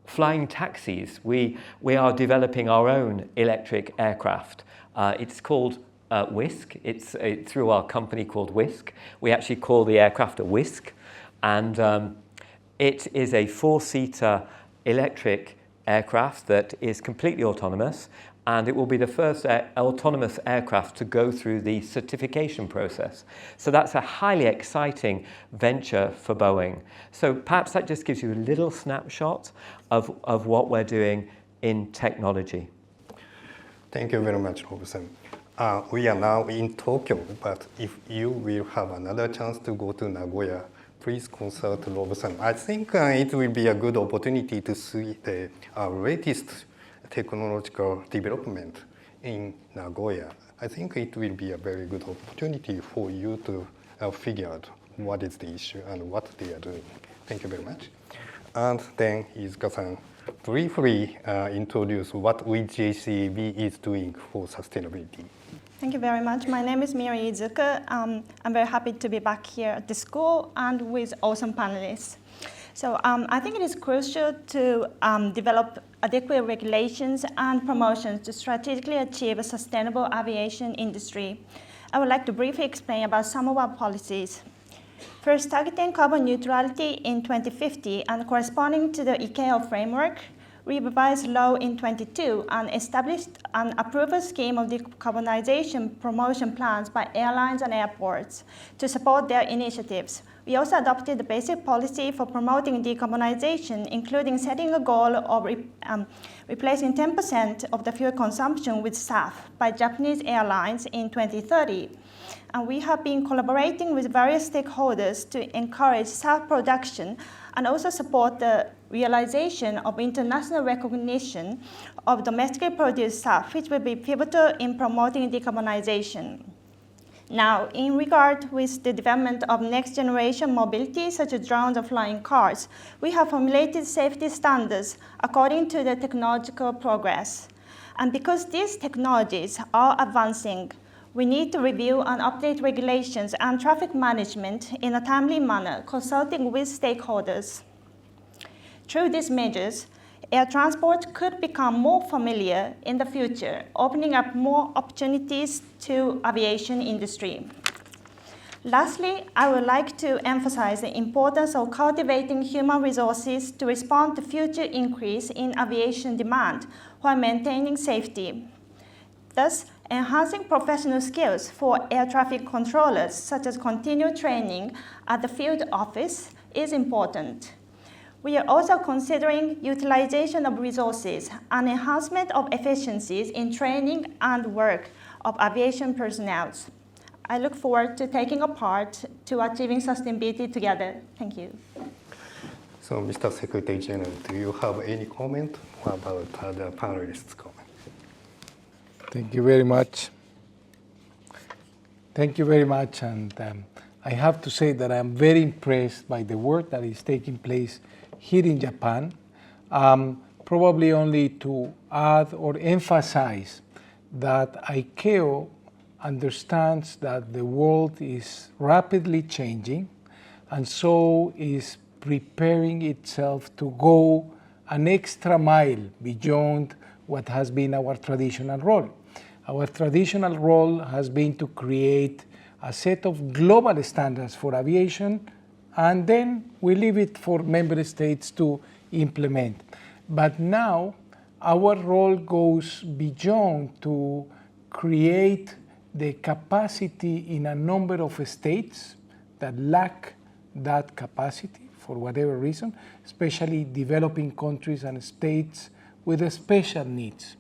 flying taxis. We are developing our own electric aircraft. It's called Whisk. It's through our company called Whisk. We actually call the aircraft a Whisk. And it is a 4-seater electric aircraft that is completely autonomous, and it will be the first autonomous aircraft to go through the certification process. So that's a highly exciting venture for Boeing. So perhaps that just gives you a little snapshot of what we're doing in technology. Thank you very much, Rob-san. We are now in Tokyo, but if you will have another chance to go to Nagoya, please consult Rob-san. I think it will be a good opportunity to see the latest technological development in Nagoya. I think it will be a very good opportunity for you to figure out what is the issue and what they are doing. Thank you very much. And then Iizuka-san, briefly introduce what JCB is doing for sustainability. Thank you very much. My name is Miri Iizuka. I'm very happy to be back here at the school and with awesome panelists. So I think it is crucial to develop adequate regulations and promotions to strategically achieve a sustainable aviation industry. I would like to briefly explain about some of our policies. First, targeting carbon neutrality in 2050 and corresponding to the ICAO framework, we revised law in 2022 and established an approval scheme of decarbonization promotion plans by airlines and airports to support their initiatives. We also adopted the basic policy for promoting decarbonization, including setting a goal of replacing 10% of the fuel consumption with SAF by Japanese airlines in 2030. And we have been collaborating with various stakeholders to encourage SAF production and also support the realization of international recognition of domestically produced SAF, which will be pivotal in promoting decarbonization. Now, in regard with the development of next generation mobility, such as drones and flying cars, we have formulated safety standards according to the technological progress. And because these technologies are advancing, we need to review and update regulations and traffic management in a timely manner, consulting with stakeholders. Through these measures, air transport could become more familiar in the future, opening up more opportunities to aviation industry. Lastly, I would like to emphasize the importance of cultivating human resources to respond to future increase in aviation demand while maintaining safety. Thus, enhancing professional skills for air traffic controllers, such as continued training at the field office, is important. We are also considering utilization of resources and enhancement of efficiencies in training and work of aviation personnel. I look forward to taking a part to achieving sustainability together. Thank you. So, Mr. Secretary General, do you have any comment about the panelists' comment? Thank you very much. Thank you very much. And I have to say that I'm very impressed by the work that is taking place here in Japan. Probably only to add or emphasize that ICAO understands that the world is rapidly changing and so is preparing itself to go an extra mile beyond what has been our traditional role. Our traditional role has been to create a set of global standards for aviation, and then we leave it for member states to implement. But now our role goes beyond to create the capacity in a number of states that lack that capacity for whatever reason, especially developing countries and states with special needs.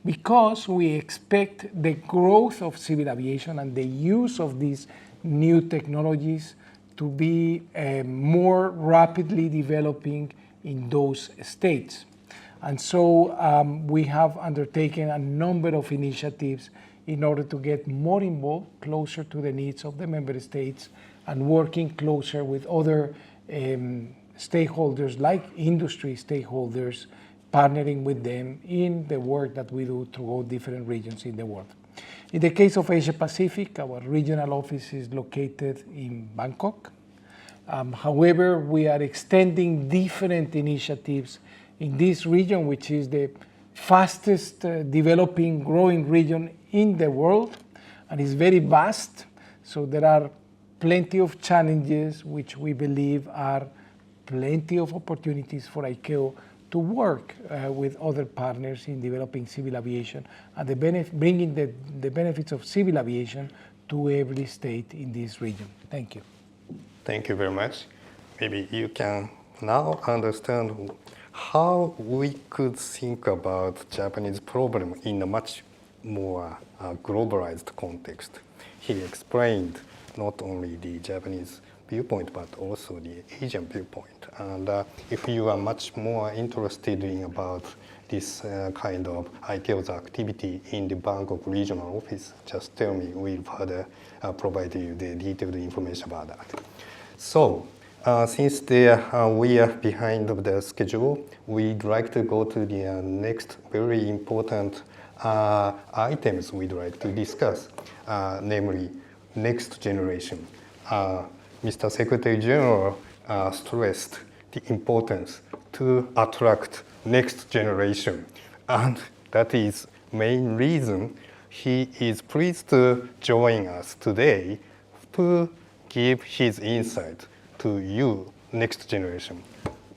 Because we expect the growth of civil aviation and the use of these new technologies to be more rapidly developing in those states. And so we have undertaken a number of initiatives in order to get more involved, closer to the needs of the member states, and working closer with other stakeholders like industry stakeholders, partnering with them in the work that we do throughout different regions in the world. In the case of Asia Pacific, our regional office is located in Bangkok. However, we are extending different initiatives in this region, which is the fastest developing, growing region in the world, and is very vast. So there are plenty of challenges, which we believe are plenty of opportunities for ICAO to work with other partners in developing civil aviation and bringing the benefits of civil aviation to every state in this region. Thank you. Thank you very much. Maybe you can now understand how we could think about Japanese problem in a much more globalized context. He explained not only the Japanese viewpoint, but also the Asian viewpoint. And if you are much more interested in about this kind of ICAO's activity in the Bangkok regional office, just tell me. We'll further provide you the detailed information about that. So, since we are behind of the schedule, we'd like to go to the next very important items we'd like to discuss, namely next generation. Mr. Secretary General stressed the importance to attract next generation, and that is main reason he is pleased to join us today to give his insight to you, next generation.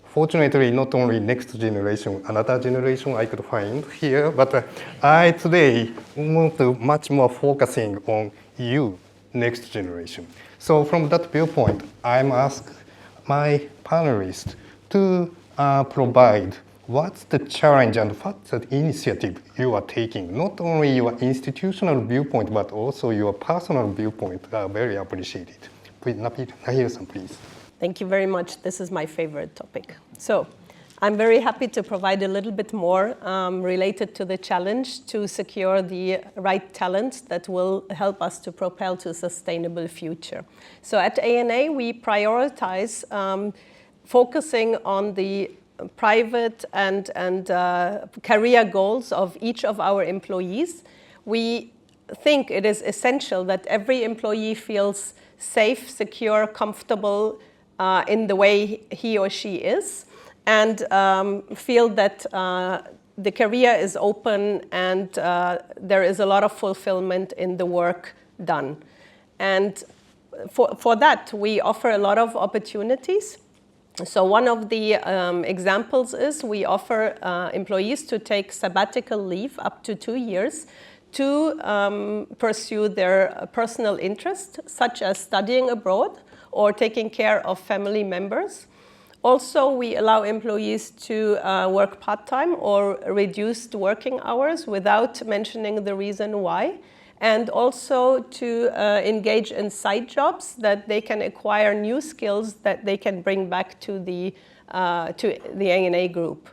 Fortunately, not only next generation, another generation I could find here, but I today want to much more focusing on you, next generation. So from that viewpoint, I'm asked my panelists to provide what's the challenge and what's the initiative you are taking. Not only your institutional viewpoint, but also your personal viewpoint are very appreciated. Please, Nahiro-san, please. Thank you very much. This is my favorite topic. So I'm very happy to provide a little bit more related to the challenge to secure the right talent that will help us to propel to a sustainable future. So at ANA, we prioritize focusing on the private and career goals of each of our employees. We think it is essential that every employee feels safe, secure, comfortable in the way he or she is, and feel that the career is open and there is a lot of fulfillment in the work done. And for that, we offer a lot of opportunities. So one of the examples is we offer employees to take sabbatical leave up to 2 years to pursue their personal interests, such as studying abroad or taking care of family members. Also, we allow employees to work part-time or reduced working hours without mentioning the reason why, and also to engage in side jobs that they can acquire new skills that they can bring back to the ANA group.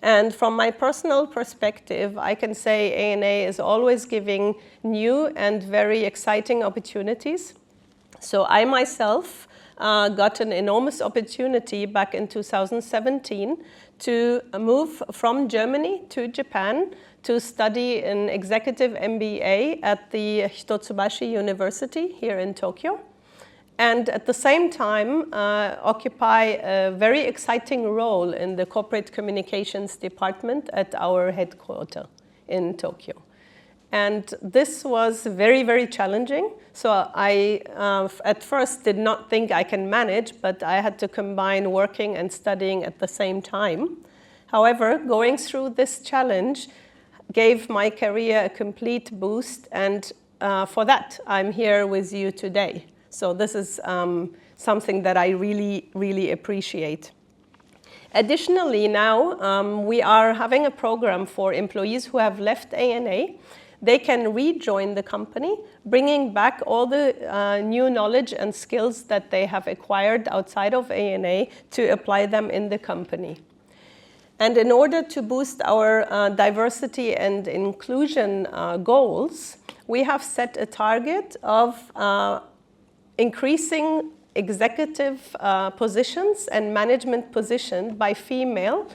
And from my personal perspective, I can say ANA is always giving new and very exciting opportunities. So I myself got an enormous opportunity back in 2017 to move from Germany to Japan to study an executive MBA at the Hitotsubashi University here in Tokyo. And at the same time, occupy a very exciting role in the corporate communications department at our headquarters in Tokyo. And this was very, very challenging. So I, at first, did not think I can manage, but I had to combine working and studying at the same time. However, going through this challenge gave my career a complete boost, and for that, I'm here with you today. So this is something that I really, really appreciate. Additionally, now we are having a program for employees who have left ANA. They can rejoin the company, bringing back all the new knowledge and skills that they have acquired outside of ANA to apply them in the company. And in order to boost our diversity and inclusion goals, we have set a target of increasing executive positions and management positions by female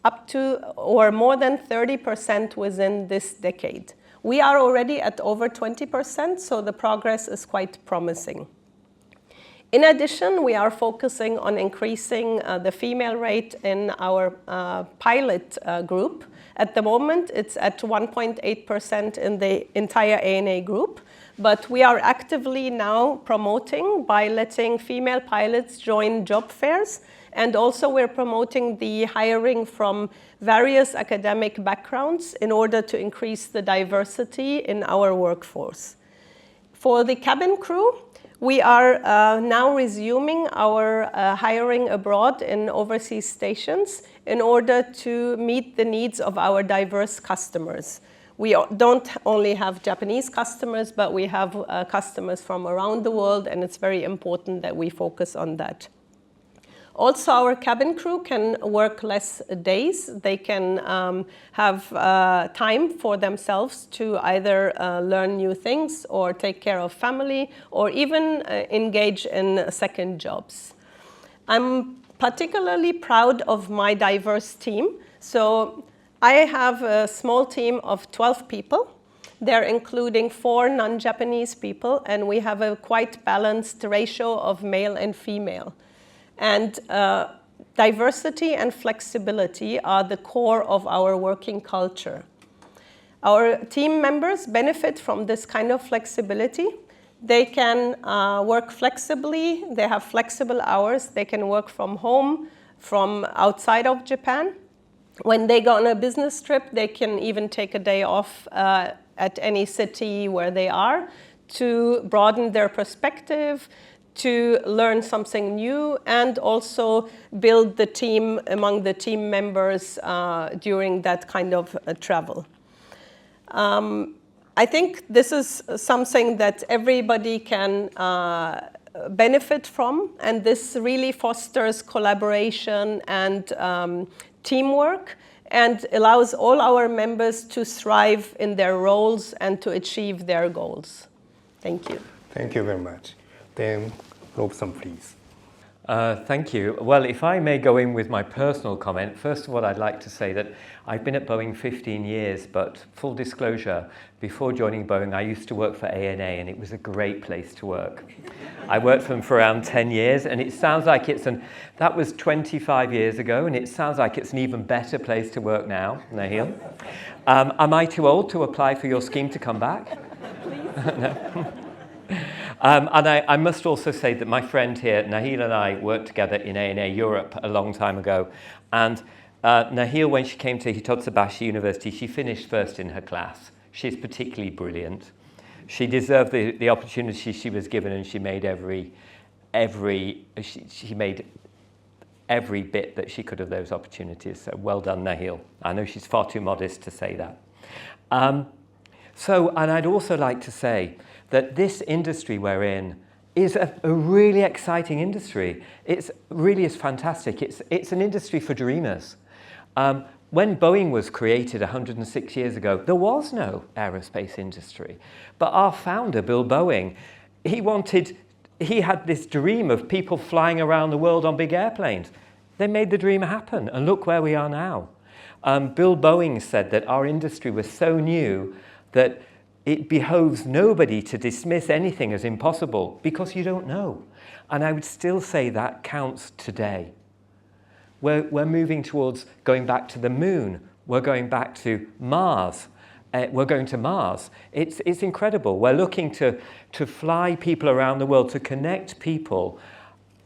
up to or more than 30% within this decade. We are already at over 20%, so the progress is quite promising. In addition, we are focusing on increasing the female rate in our pilot group. At the moment, it's at 1.8% in the entire ANA group, but we are actively now promoting by letting female pilots join job fairs, and also we're promoting the hiring from various academic backgrounds in order to increase the diversity in our workforce. For the cabin crew, we are now resuming our hiring abroad in overseas stations in order to meet the needs of our diverse customers. We don't only have Japanese customers, but we have customers from around the world, and it's very important that we focus on that. Also, our cabin crew can work less days. They can have time for themselves to either learn new things or take care of family or even engage in second jobs. I'm particularly proud of my diverse team. So I have a small team of 12 people. They're including 4 non-Japanese people, and we have a quite balanced ratio of male and female. And diversity and flexibility are the core of our working culture. Our team members benefit from this kind of flexibility. They can work flexibly. They have flexible hours. They can work from home, from outside of Japan. When they go on a business trip, they can even take a day off at any city where they are to broaden their perspective, to learn something new, and also build the team among the team members during that kind of travel. I think this is something that everybody can benefit from, and this really fosters collaboration and teamwork, and allows all our members to thrive in their roles and to achieve their goals. Thank you. Thank you very much. Then, Robson, please. Thank you. Well, if I may go in with my personal comment, first of all, I'd like to say that I've been at Boeing 15 years, but full disclosure, before joining Boeing, I used to work for ANA, and it was a great place to work. I worked for them for around 10 years, and it sounds like that was 25 years ago, and it sounds like it's an even better place to work now, Nahil. Am I too old to apply for your scheme to come back? Please. No. And I must also say that my friend here, Nahil, and I worked together in ANA Europe a long time ago. And Nahil, when she came to Hitotsubashi University, she finished first in her class. She's particularly brilliant. She deserved the opportunity she was given, and she made every bit that she could of those opportunities. So well done, Nahil. I know she's far too modest to say that. And I'd also like to say that this industry we're in is a really exciting industry. It really is fantastic. It's an industry for dreamers. When Boeing was created 106 years ago, there was no aerospace industry. But our founder, Bill Boeing, he had this dream of people flying around the world on big airplanes. They made the dream happen, and look where we are now. Bill Boeing said that our industry was so new that it behoves nobody to dismiss anything as impossible because you don't know. And I would still say that counts today. We're moving towards going back to the moon. We're going back to Mars. we're going to Mars. It's incredible. We're looking to fly people around the world, to connect people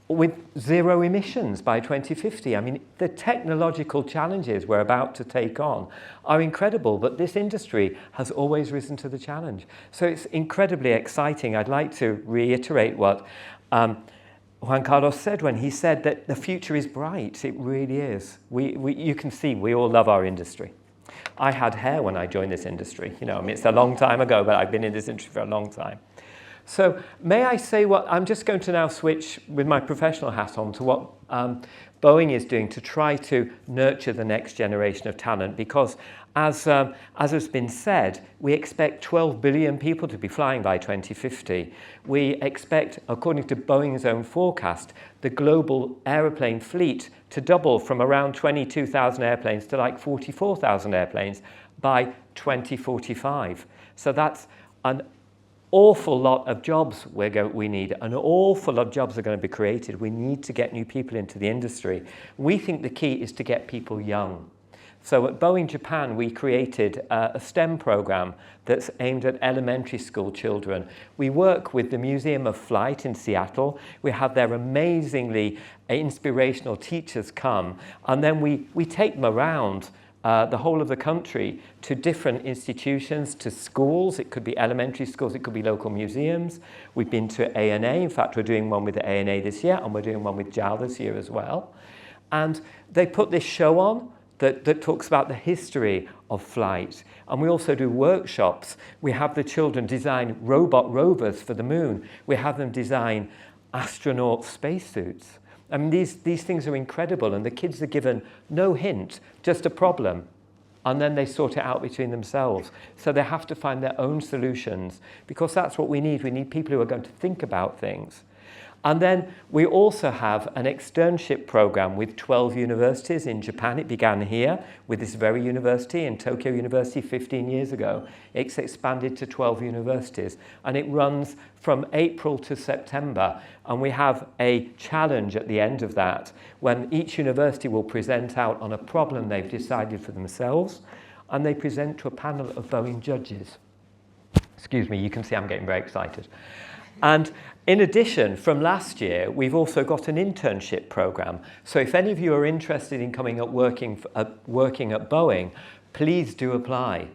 with zero emissions by 2050. I mean, the technological challenges we're about to take on are incredible, but this industry has always risen to the challenge. So it's incredibly exciting. I'd like to reiterate what Juan Carlos said when he said that the future is bright. It really is. You can see we all love our industry. I had hair when I joined this industry. You know, I mean, it's a long time ago, but I've been in this industry for a long time. So may I say what, I'm just going to now switch with my professional hat on to what Boeing is doing to try to nurture the next generation of talent, because as has been said, we expect 12 billion people to be flying by 2050. We expect, according to Boeing's own forecast, the global aeroplane fleet to double from around 22,000 airplanes to like 44,000 airplanes by 2045. So that's an awful lot of jobs we need. An awful lot of jobs are going to be created. We need to get new people into the industry. We think the key is to get people young. So at Boeing Japan, we created a STEM program that's aimed at elementary school children. We work with the Museum of Flight in Seattle. We have their amazingly inspirational teachers come, and then we take them around the whole of the country to different institutions, to schools. It could be elementary schools, it could be local museums. We've been to ANA. In fact, we're doing one with the ANA this year, and we're doing one with JAL this year as well. And they put this show on that talks about the history of flight. And we also do workshops. We have the children design robot rovers for the moon. We have them design astronaut spacesuits. I mean, these things are incredible, and the kids are given no hint, just a problem, and then they sort it out between themselves. So they have to find their own solutions, because that's what we need. We need people who are going to think about things. And then we also have an externship program with 12 universities in Japan. It began here with this very university in Tokyo University 15 years ago. It's expanded to 12 universities, and it runs from April to September. And we have a challenge at the end of that, when each university will present out on a problem they've decided for themselves, and they present to a panel of Boeing judges. Excuse me, you can see I'm getting very excited. And in addition, from last year, we've also got an internship program. So if any of you are interested in coming up working at Boeing, please do apply.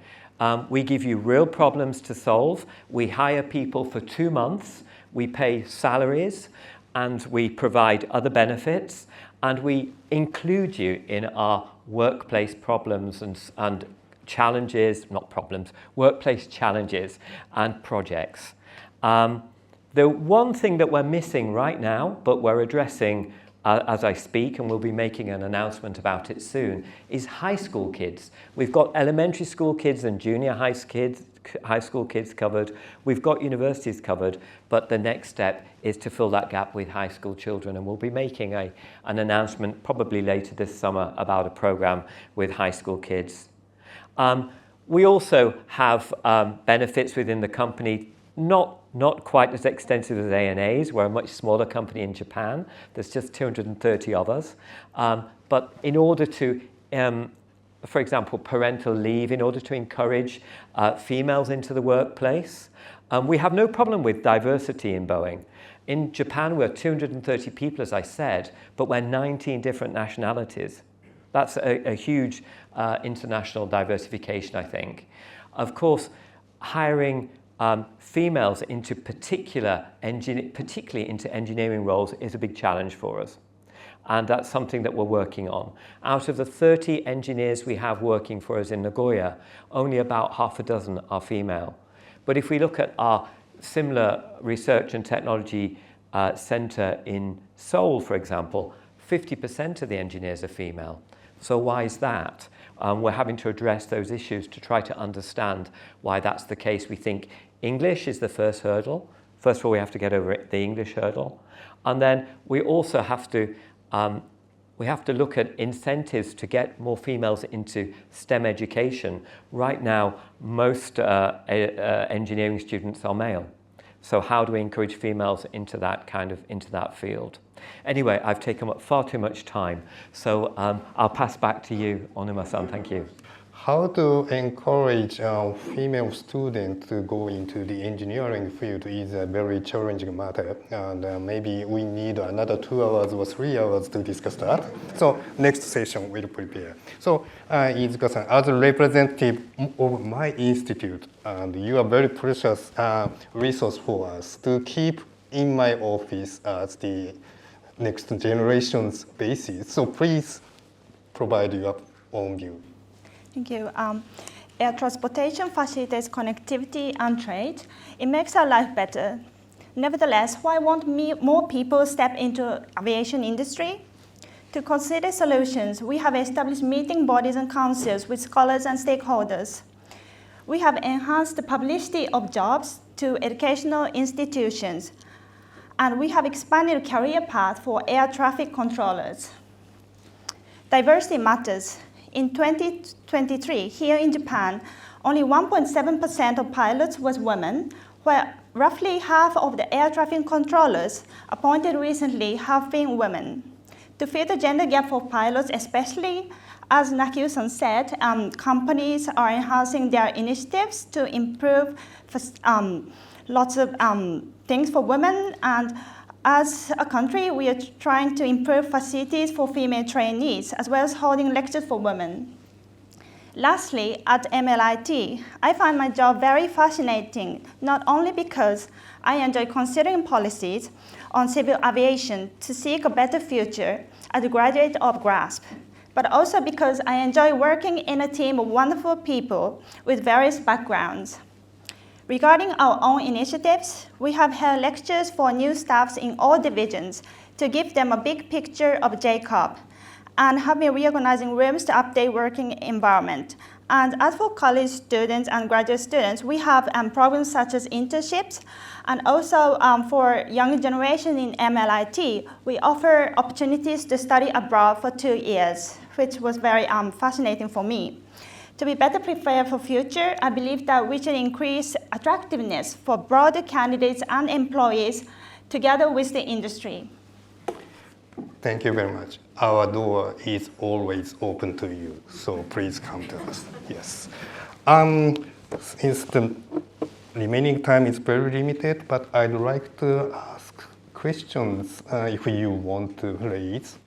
We give you real problems to solve. We hire people for 2 months. We pay salaries, and we provide other benefits, and we include you in our workplace problems and challenges, not problems, workplace challenges and projects. The one thing that we're missing right now, but we're addressing as I speak, and we'll be making an announcement about it soon, is high school kids. We've got elementary school kids and junior high school kids covered. We've got universities covered, but the next step is to fill that gap with high school children, and we'll be making an announcement probably later this summer about a program with high school kids. We also have benefits within the company, not quite as extensive as ANA's. We're a much smaller company in Japan. There's just 230 of us. But in order to, for example, parental leave, in order to encourage females into the workplace, we have no problem with diversity in Boeing. In Japan, we're 230 people, as I said, but we're 19 different nationalities. That's a huge international diversification, I think. Of course, hiring females into particularly into engineering roles is a big challenge for us. And that's something that we're working on. Out of the 30 engineers we have working for us in Nagoya, only about half a dozen are female. But if we look at our similar research and technology center in Seoul, for example, 50% of the engineers are female. So why is that? We're having to address those issues to try to understand why that's the case. We think English is the first hurdle. First of all, we have to get over the English hurdle. And then we also have to look at incentives to get more females into STEM education. Right now, most engineering students are male. So how do we encourage females into that field? Anyway, I've taken up far too much time. So I'll pass back to you, Onuma-san. Thank you. how to encourage female students to go into the engineering field is a very challenging matter, and maybe we need another 2 hours or 3 hours to discuss that. So next session we'll prepare. So Iizuka-san, as a representative of my institute, and you are very precious resource for us to keep in my office as the next generation's basis. So please provide your own view. Thank you. Air transportation facilitates connectivity and trade. It makes our life better. Nevertheless, why won't more people step into aviation industry? To consider solutions, we have established meeting bodies and councils with scholars and stakeholders. We have enhanced the publicity of jobs to educational institutions, and we have expanded the career path for air traffic controllers. Diversity matters. In 2023, here in Japan, only 1.7% of pilots was women, where roughly half of the air traffic controllers appointed recently have been women. To fill the gender gap for pilots, especially, as Nakio-san said, companies are enhancing their initiatives to improve lots of things for women, and as a country, we are trying to improve facilities for female trainees, as well as holding lectures for women. Lastly, at MLIT, I find my job very fascinating, not only because I enjoy considering policies on civil aviation to seek a better future as a graduate of GRASP, but also because I enjoy working in a team of wonderful people with various backgrounds. Regarding our own initiatives, we have held lectures for new staffs in all divisions to give them a big picture of JCOB, and have been reorganizing rooms to update working environment. And as for college students and graduate students, we have programs such as internships, and also for younger generation in MLIT, we offer opportunities to study abroad for 2 years, which was very fascinating for me. To be better prepared for future, I believe that we should increase attractiveness for broader candidates and employees together with the industry. Thank you very much. Our door is always open to you, so please come to us. Yes. Since the remaining time is very limited, but I'd like to ask questions if you want to raise.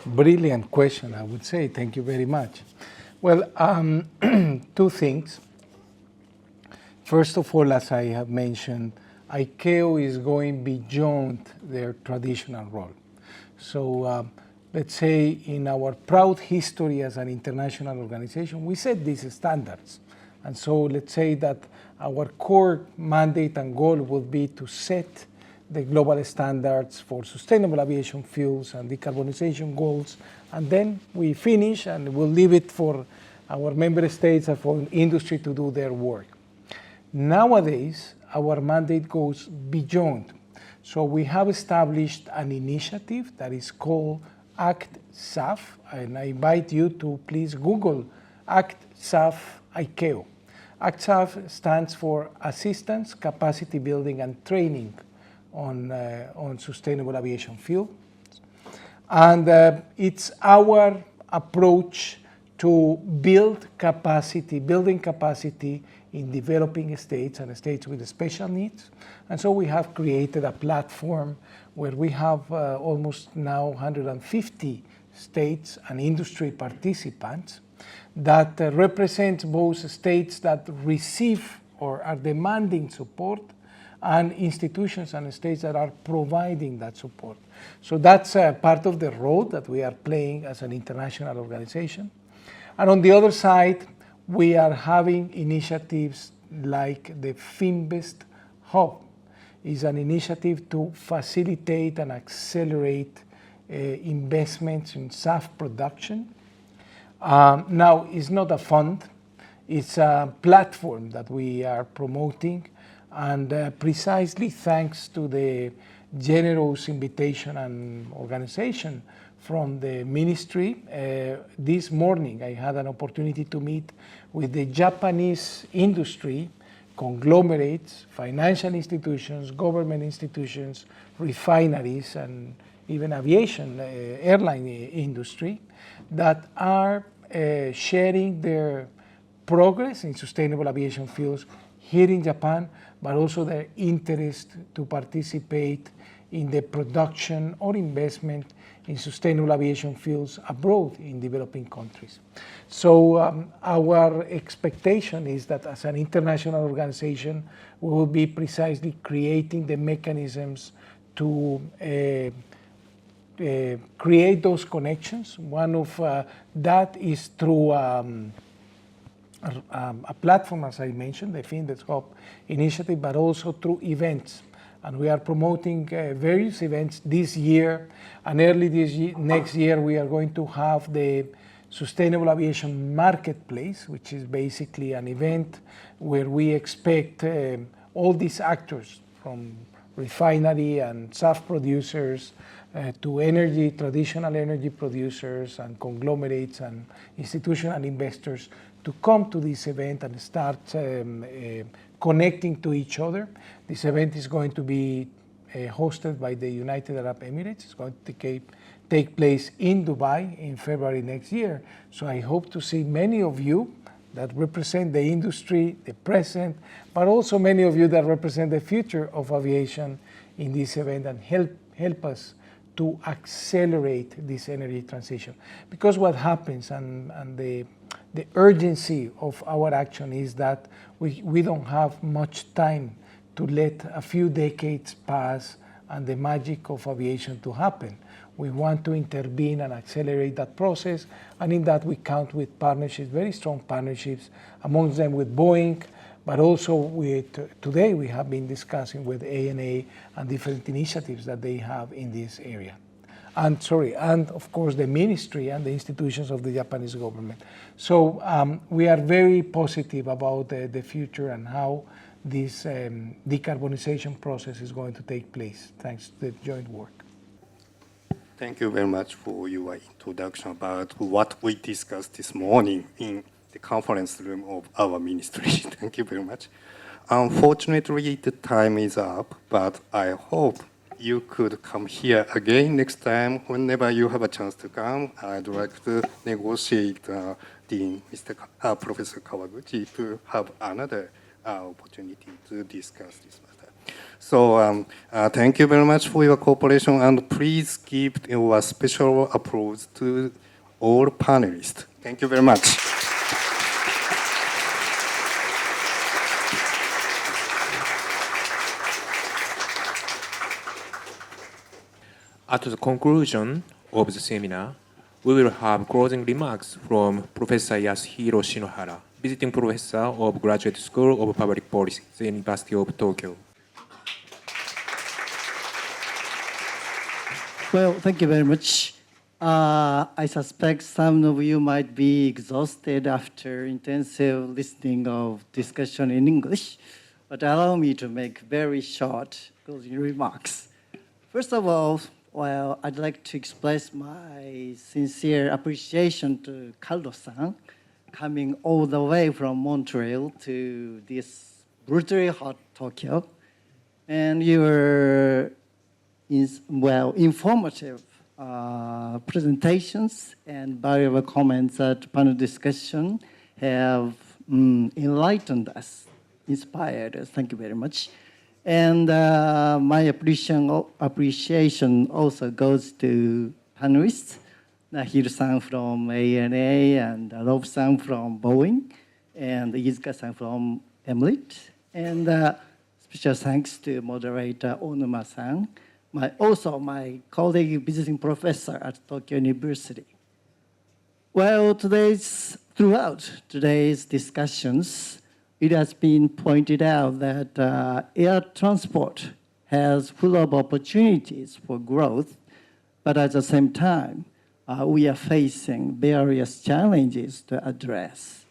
Brilliant question, I would say. Thank you very much. Well, 2 things. First of all, as I have mentioned, ICAO is going beyond their traditional role. So let's say in our proud history as an international organization, we set these standards. And so let's say that our core mandate and goal would be to set the global standards for sustainable aviation fuels and decarbonization goals, and then we finish and we'll leave it for our member states and for industry to do their work. Nowadays, our mandate goes beyond. So we have established an initiative that is called ACT-SAF, and I invite you to please Google ACT-SAF ICAO. ACT-SAF stands for Assistance, Capacity Building and Training on sustainable aviation fuel. And it's our approach to building capacity in developing states and states with special needs. And so we have created a platform where we have almost now 150 states and industry participants that represents both states that receive or are demanding support and institutions and states that are providing that support. So that's part of the role that we are playing as an international organization. And on the other side, we are having initiatives like the Finvest Hub. Is an initiative to facilitate and accelerate investments in SAF production. Now, it's not a fund. It's a platform that we are promoting, and precisely thanks to the generous invitation and organization from the ministry. This morning I had an opportunity to meet with the Japanese industry, conglomerates, financial institutions, government institutions, refineries, and even aviation, airline industry, that are sharing their progress in sustainable aviation fuels here in Japan, but also their interest to participate in the production or investment in sustainable aviation fuels abroad in developing countries. So our expectation is that as an international organization, we will be precisely creating the mechanisms to create those connections. One of that is through a platform, as I mentioned, the Findex Hub initiative, but also through events. And we are promoting various events this year, and early next year we are going to have the Sustainable Aviation Marketplace, which is basically an event where we expect all these actors, from refinery and SAF producers to traditional energy producers and conglomerates and institutional investors, to come to this event and start connecting to each other. This event is going to be hosted by the United Arab Emirates. It's going to take place in Dubai in February next year. So I hope to see many of you that represent the industry, the present, but also many of you that represent the future of aviation in this event, and help us to accelerate this energy transition. Because what happens, and the urgency of our action, is that we don't have much time to let a few decades pass and the magic of aviation to happen. We want to intervene and accelerate that process, and in that we count with partnerships, very strong partnerships, amongst them with Boeing, but also with, today we have been discussing with ANA and different initiatives that they have in this area. And of course the ministry and the institutions of the Japanese government. So we are very positive about the future and how this decarbonization process is going to take place, thanks to the joint work. Thank you very much for your introduction about what we discussed this morning in the conference room of our ministry. Thank you very much. Unfortunately, the time is up, but I hope you could come here again next time whenever you have a chance to come. I'd like to negotiate Dean Professor Kawaguchi to have another opportunity to discuss this matter. So thank you very much for your cooperation, and please give your special applause to all panelists. Thank you very much. At the conclusion of the seminar, we will have closing remarks from Professor Yasuhiro Shinohara, visiting professor of Graduate School of Public Policy, the University of Tokyo. Well, thank you very much. I suspect some of you might be exhausted after intensive listening of discussion in English, but allow me to make very short closing remarks. First of all, well, I'd like to express my sincere appreciation to Carlos-san, coming all the way from Montreal to this brutally hot Tokyo. And your informative presentations and valuable comments at panel discussion have enlightened us, inspired us. Thank you very much. And my appreciation also goes to panelists, Nahiro-san from ANA, and Rob-san from Boeing, and Izuka-san from Emirates. And special thanks to moderator Onuma-san, also my colleague visiting professor at Tokyo University. Well, throughout today's discussions, it has been pointed out that air transport has full of opportunities for growth, but at the same time, we are facing various challenges to address.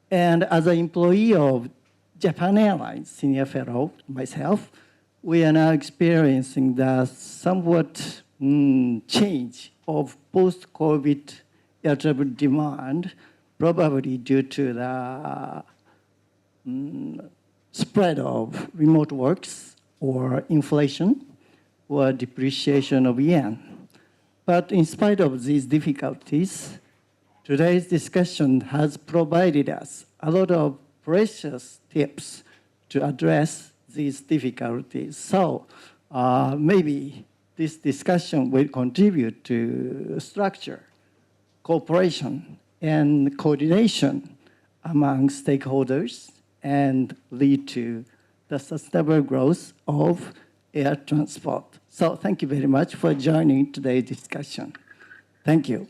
And as an employee of Japan Airlines, senior fellow, myself, we are now experiencing the somewhat change of post-COVID air travel demand, probably due to the spread of remote works or inflation or depreciation of yen. But in spite of these difficulties, today's discussion has provided us a lot of precious tips to address these difficulties. So maybe this discussion will contribute to structure, cooperation, and coordination among stakeholders and lead to the sustainable growth of air transport. So thank you very much for joining today's discussion. Thank you.